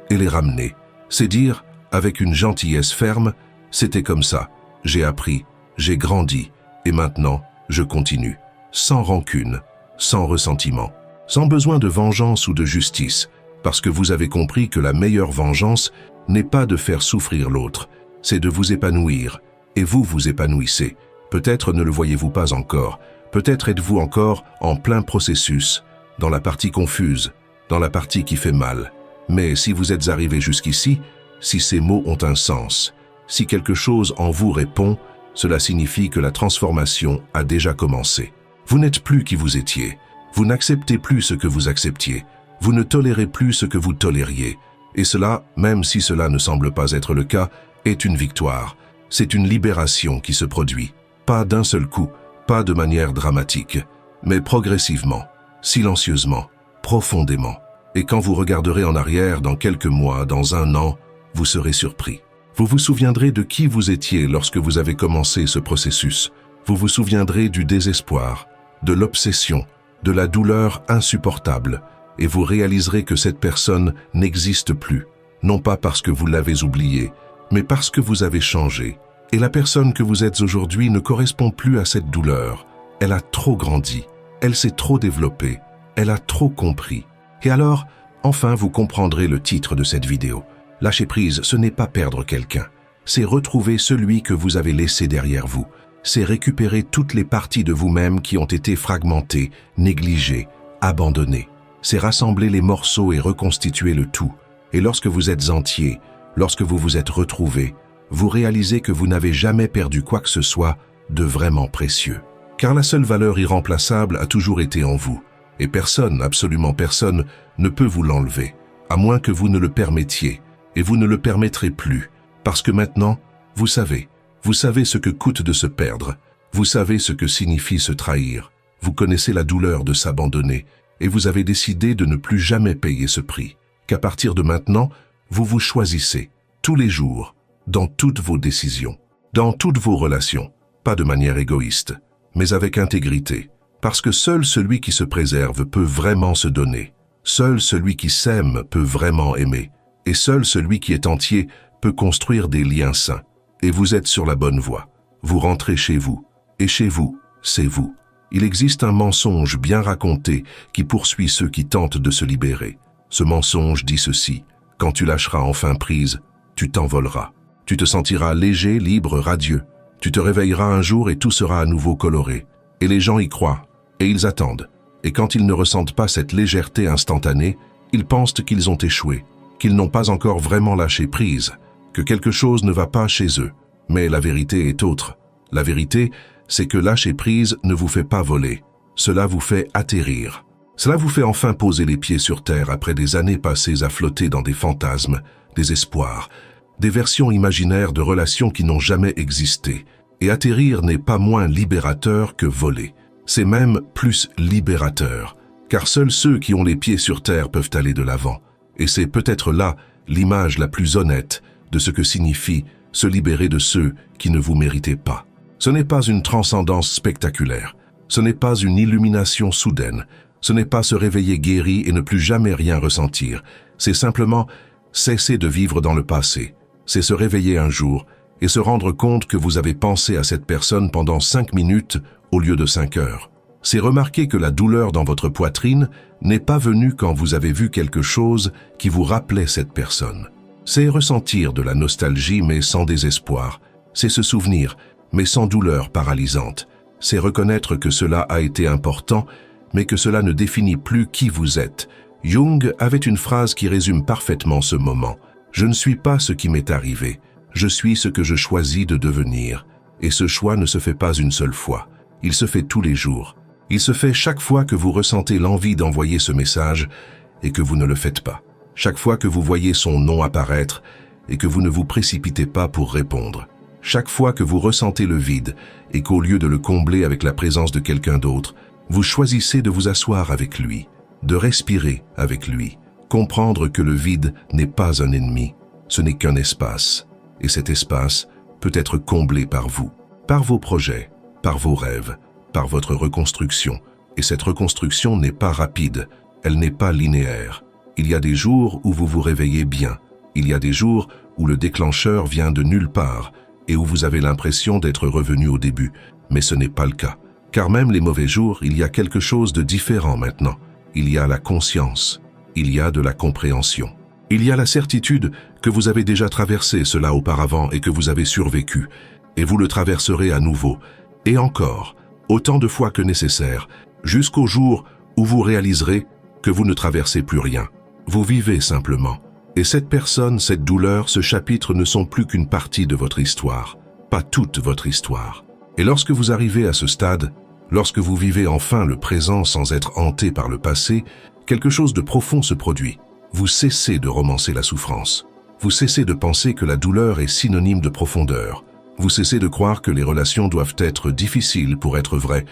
et les ramener. C'est dire, avec une gentillesse ferme, c'était comme ça, j'ai appris, j'ai grandi, et maintenant, je continue, sans rancune, sans ressentiment, sans besoin de vengeance ou de justice, parce que vous avez compris que la meilleure vengeance n'est pas de faire souffrir l'autre, c'est de vous épanouir, et vous vous épanouissez. Peut-être ne le voyez-vous pas encore, peut-être êtes-vous encore en plein processus, dans la partie confuse, dans la partie qui fait mal. Mais si vous êtes arrivé jusqu'ici, si ces mots ont un sens, si quelque chose en vous répond, cela signifie que la transformation a déjà commencé. Vous n'êtes plus qui vous étiez, vous n'acceptez plus ce que vous acceptiez, vous ne tolérez plus ce que vous tolériez. Et cela, même si cela ne semble pas être le cas, est une victoire. C'est une libération qui se produit. Pas d'un seul coup, pas de manière dramatique, mais progressivement, silencieusement, profondément. Et quand vous regarderez en arrière dans quelques mois, dans un an, vous serez surpris. Vous vous souviendrez de qui vous étiez lorsque vous avez commencé ce processus. Vous vous souviendrez du désespoir, de l'obsession, de la douleur insupportable, et vous réaliserez que cette personne n'existe plus, non pas parce que vous l'avez oubliée, mais parce que vous avez changé. Et la personne que vous êtes aujourd'hui ne correspond plus à cette douleur. Elle a trop grandi, elle s'est trop développée, elle a trop compris. Et alors, enfin vous comprendrez le titre de cette vidéo. Lâcher prise, ce n'est pas perdre quelqu'un. C'est retrouver celui que vous avez laissé derrière vous. C'est récupérer toutes les parties de vous-même qui ont été fragmentées, négligées, abandonnées. C'est rassembler les morceaux et reconstituer le tout. Et lorsque vous êtes entier, lorsque vous vous êtes retrouvé, vous réalisez que vous n'avez jamais perdu quoi que ce soit de vraiment précieux. Car la seule valeur irremplaçable a toujours été en vous. Et personne, absolument personne, ne peut vous l'enlever, à moins que vous ne le permettiez, et vous ne le permettrez plus, parce que maintenant, vous savez ce que coûte de se perdre, vous savez ce que signifie se trahir, vous connaissez la douleur de s'abandonner, et vous avez décidé de ne plus jamais payer ce prix, qu'à partir de maintenant, vous vous choisissez, tous les jours, dans toutes vos décisions, dans toutes vos relations, pas de manière égoïste, mais avec intégrité. Parce que seul celui qui se préserve peut vraiment se donner. Seul celui qui s'aime peut vraiment aimer. Et seul celui qui est entier peut construire des liens sains. Et vous êtes sur la bonne voie. Vous rentrez chez vous. Et chez vous, c'est vous. Il existe un mensonge bien raconté qui poursuit ceux qui tentent de se libérer. Ce mensonge dit ceci. Quand tu lâcheras enfin prise, tu t'envoleras. Tu te sentiras léger, libre, radieux. Tu te réveilleras un jour et tout sera à nouveau coloré. Et les gens y croient. Et ils attendent. Et quand ils ne ressentent pas cette légèreté instantanée, ils pensent qu'ils ont échoué, qu'ils n'ont pas encore vraiment lâché prise, que quelque chose ne va pas chez eux. Mais la vérité est autre. La vérité, c'est que lâcher prise ne vous fait pas voler. Cela vous fait atterrir. Cela vous fait enfin poser les pieds sur terre après des années passées à flotter dans des fantasmes, des espoirs, des versions imaginaires de relations qui n'ont jamais existé. Et atterrir n'est pas moins libérateur que voler. C'est même plus libérateur, car seuls ceux qui ont les pieds sur terre peuvent aller de l'avant. Et c'est peut-être là l'image la plus honnête de ce que signifie se libérer de ceux qui ne vous méritaient pas. Ce n'est pas une transcendance spectaculaire, ce n'est pas une illumination soudaine, ce n'est pas se réveiller guéri et ne plus jamais rien ressentir, c'est simplement cesser de vivre dans le passé, c'est se réveiller un jour et se rendre compte que vous avez pensé à cette personne pendant 5 minutes au lieu de 5 heures. C'est remarquer que la douleur dans votre poitrine n'est pas venue quand vous avez vu quelque chose qui vous rappelait cette personne. C'est ressentir de la nostalgie mais sans désespoir. C'est se souvenir mais sans douleur paralysante. C'est reconnaître que cela a été important mais que cela ne définit plus qui vous êtes. Jung avait une phrase qui résume parfaitement ce moment. « Je ne suis pas ce qui m'est arrivé. Je suis ce que je choisis de devenir. Et ce choix ne se fait pas une seule fois. Il se fait tous les jours. Il se fait chaque fois que vous ressentez l'envie d'envoyer ce message et que vous ne le faites pas. Chaque fois que vous voyez son nom apparaître et que vous ne vous précipitez pas pour répondre. Chaque fois que vous ressentez le vide et qu'au lieu de le combler avec la présence de quelqu'un d'autre, vous choisissez de vous asseoir avec lui, de respirer avec lui, comprendre que le vide n'est pas un ennemi, ce n'est qu'un espace. Et cet espace peut être comblé par vous, par vos projets, par vos rêves, par votre reconstruction. Et cette reconstruction n'est pas rapide, elle n'est pas linéaire. Il y a des jours où vous vous réveillez bien, il y a des jours où le déclencheur vient de nulle part et où vous avez l'impression d'être revenu au début, mais ce n'est pas le cas. Car même les mauvais jours, il y a quelque chose de différent maintenant. Il y a la conscience, il y a de la compréhension. Il y a la certitude que vous avez déjà traversé cela auparavant et que vous avez survécu, et vous le traverserez à nouveau, et encore, autant de fois que nécessaire, jusqu'au jour où vous réaliserez que vous ne traversez plus rien. Vous vivez simplement. Et cette personne, cette douleur, ce chapitre ne sont plus qu'une partie de votre histoire, pas toute votre histoire. Et lorsque vous arrivez à ce stade, lorsque vous vivez enfin le présent sans être hanté par le passé, quelque chose de profond se produit. Vous cessez de romancer la souffrance. Vous cessez de penser que la douleur est synonyme de profondeur. Vous cessez de croire que les relations doivent être difficiles pour être vraies,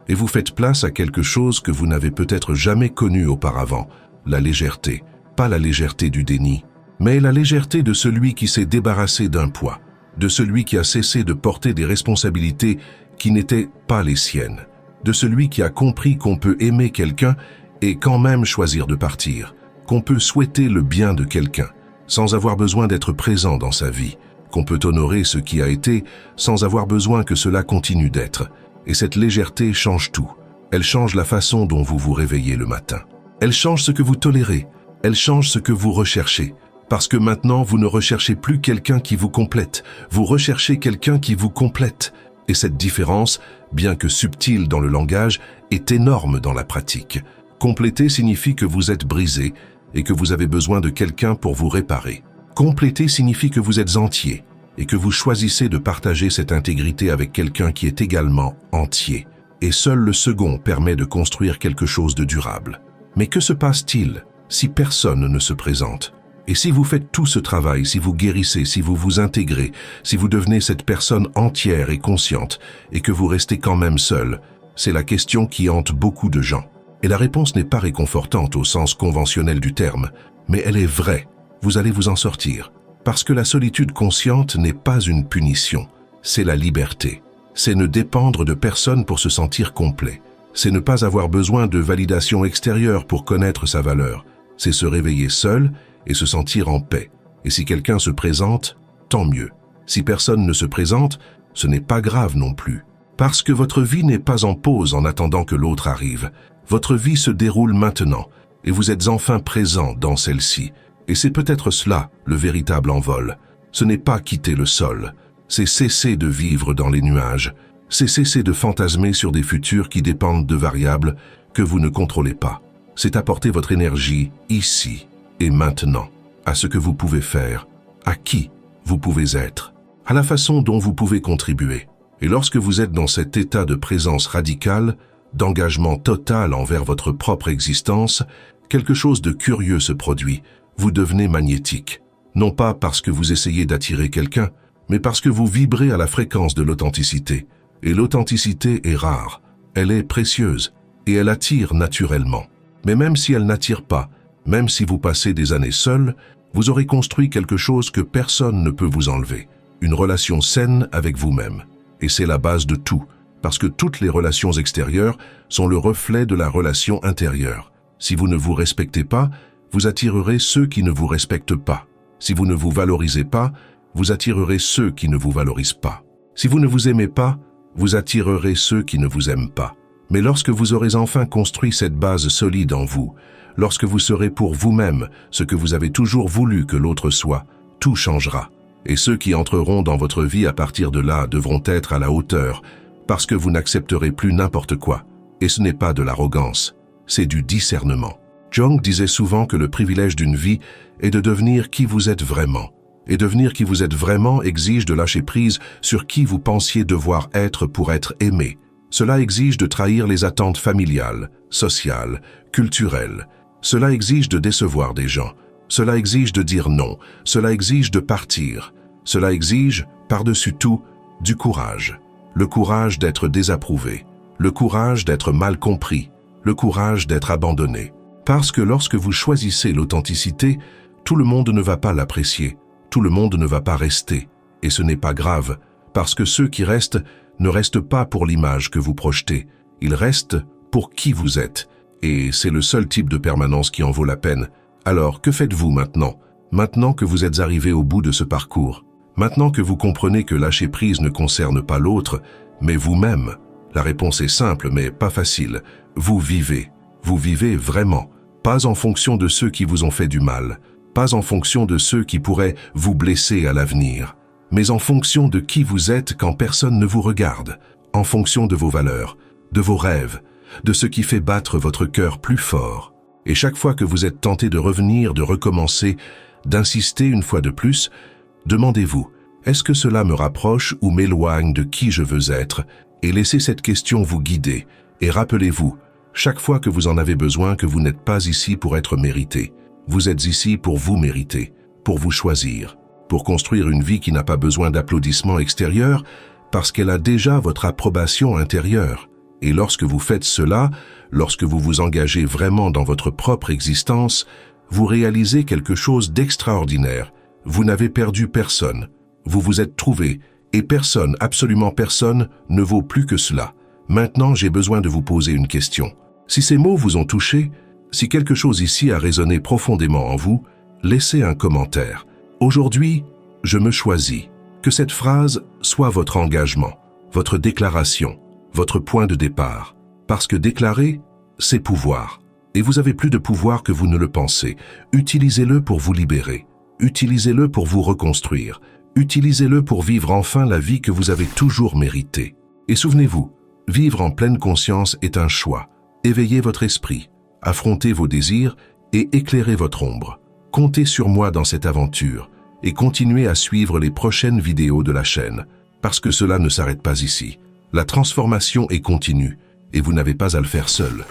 et vous faites place à quelque chose que vous n'avez peut-être jamais connu auparavant, la légèreté. Pas la légèreté du déni, mais la légèreté de celui qui s'est débarrassé d'un poids, de celui qui a cessé de porter des responsabilités qui n'étaient pas les siennes, de celui qui a compris qu'on peut aimer quelqu'un et quand même choisir de partir, qu'on peut souhaiter le bien de quelqu'un sans avoir besoin d'être présent dans sa vie, qu'on peut honorer ce qui a été sans avoir besoin que cela continue d'être. Et cette légèreté change tout. Elle change la façon dont vous vous réveillez le matin. Elle change ce que vous tolérez. Elle change ce que vous recherchez. Parce que maintenant, vous ne recherchez plus quelqu'un qui vous complète. Vous recherchez quelqu'un qui vous complète. Et cette différence, bien que subtile dans le langage, est énorme dans la pratique. Compléter signifie que vous êtes brisé et que vous avez besoin de quelqu'un pour vous réparer. Compléter signifie que vous êtes entier et que vous choisissez de partager cette intégrité avec quelqu'un qui est également entier. Et seul le second permet de construire quelque chose de durable. Mais que se passe-t-il si personne ne se présente? Et si vous faites tout ce travail, si vous guérissez, si vous vous intégrez, si vous devenez cette personne entière et consciente, et que vous restez quand même seul, c'est la question qui hante beaucoup de gens. Et la réponse n'est pas réconfortante au sens conventionnel du terme, mais elle est vraie. Vous allez vous en sortir. Parce que la solitude consciente n'est pas une punition, c'est la liberté. C'est ne dépendre de personne pour se sentir complet. C'est ne pas avoir besoin de validation extérieure pour connaître sa valeur. C'est se réveiller seul et se sentir en paix. Et si quelqu'un se présente, tant mieux. Si personne ne se présente, ce n'est pas grave non plus. Parce que votre vie n'est pas en pause en attendant que l'autre arrive. Votre vie se déroule maintenant et vous êtes enfin présent dans celle-ci. Et c'est peut-être cela, le véritable envol. Ce n'est pas quitter le sol, c'est cesser de vivre dans les nuages. C'est cesser de fantasmer sur des futurs qui dépendent de variables que vous ne contrôlez pas. C'est apporter votre énergie ici et maintenant, à ce que vous pouvez faire, à qui vous pouvez être, à la façon dont vous pouvez contribuer. Et lorsque vous êtes dans cet état de présence radicale, d'engagement total envers votre propre existence, quelque chose de curieux se produit. Vous devenez magnétique. Non pas parce que vous essayez d'attirer quelqu'un, mais parce que vous vibrez à la fréquence de l'authenticité. Et l'authenticité est rare, elle est précieuse, et elle attire naturellement. Mais même si elle n'attire pas, même si vous passez des années seul, vous aurez construit quelque chose que personne ne peut vous enlever. Une relation saine avec vous-même. Et c'est la base de tout, parce que toutes les relations extérieures sont le reflet de la relation intérieure. Si vous ne vous respectez pas, vous attirerez ceux qui ne vous respectent pas. Si vous ne vous valorisez pas, vous attirerez ceux qui ne vous valorisent pas. Si vous ne vous aimez pas, vous attirerez ceux qui ne vous aiment pas. Mais lorsque vous aurez enfin construit cette base solide en vous, lorsque vous serez pour vous-même ce que vous avez toujours voulu que l'autre soit, tout changera. Et ceux qui entreront dans votre vie à partir de là devront être à la hauteur, parce que vous n'accepterez plus n'importe quoi. Et ce n'est pas de l'arrogance, c'est du discernement. Jung disait souvent que le privilège d'une vie est de devenir qui vous êtes vraiment. Et devenir qui vous êtes vraiment exige de lâcher prise sur qui vous pensiez devoir être pour être aimé. Cela exige de trahir les attentes familiales, sociales, culturelles. Cela exige de décevoir des gens. Cela exige de dire non. Cela exige de partir. Cela exige, par-dessus tout, du courage. Le courage d'être désapprouvé. Le courage d'être mal compris. Le courage d'être abandonné. Parce que lorsque vous choisissez l'authenticité, tout le monde ne va pas l'apprécier. Tout le monde ne va pas rester. Et ce n'est pas grave, parce que ceux qui restent ne restent pas pour l'image que vous projetez. Ils restent pour qui vous êtes. Et c'est le seul type de permanence qui en vaut la peine. Alors, que faites-vous maintenant? Maintenant que vous êtes arrivé au bout de ce parcours, maintenant que vous comprenez que lâcher prise ne concerne pas l'autre, mais vous-même. La réponse est simple, mais pas facile. Vous vivez. Vous vivez vraiment. Pas en fonction de ceux qui vous ont fait du mal. Pas en fonction de ceux qui pourraient vous blesser à l'avenir. Mais en fonction de qui vous êtes quand personne ne vous regarde. En fonction de vos valeurs, de vos rêves, de ce qui fait battre votre cœur plus fort. Et chaque fois que vous êtes tenté de revenir, de recommencer, d'insister une fois de plus, demandez-vous, est-ce que cela me rapproche ou m'éloigne de qui je veux être? Et laissez cette question vous guider. Et rappelez-vous, chaque fois que vous en avez besoin, que vous n'êtes pas ici pour être mérité. Vous êtes ici pour vous mériter, pour vous choisir, pour construire une vie qui n'a pas besoin d'applaudissements extérieurs, parce qu'elle a déjà votre approbation intérieure. Et lorsque vous faites cela, lorsque vous vous engagez vraiment dans votre propre existence, vous réalisez quelque chose d'extraordinaire. Vous n'avez perdu personne. Vous vous êtes trouvé, et personne, absolument personne, ne vaut plus que cela. Maintenant, j'ai besoin de vous poser une question. Si ces mots vous ont touché, si quelque chose ici a résonné profondément en vous, laissez un commentaire. Aujourd'hui, je me choisis. Que cette phrase soit votre engagement, votre déclaration, votre point de départ. Parce que déclarer, c'est pouvoir. Et vous avez plus de pouvoir que vous ne le pensez. Utilisez-le pour vous libérer. Utilisez-le pour vous reconstruire. Utilisez-le pour vivre enfin la vie que vous avez toujours méritée. Et souvenez-vous, vivre en pleine conscience est un choix. Éveillez votre esprit, affrontez vos désirs et éclairez votre ombre. Comptez sur moi dans cette aventure et continuez à suivre les prochaines vidéos de la chaîne, parce que cela ne s'arrête pas ici. La transformation est continue et vous n'avez pas à le faire seul.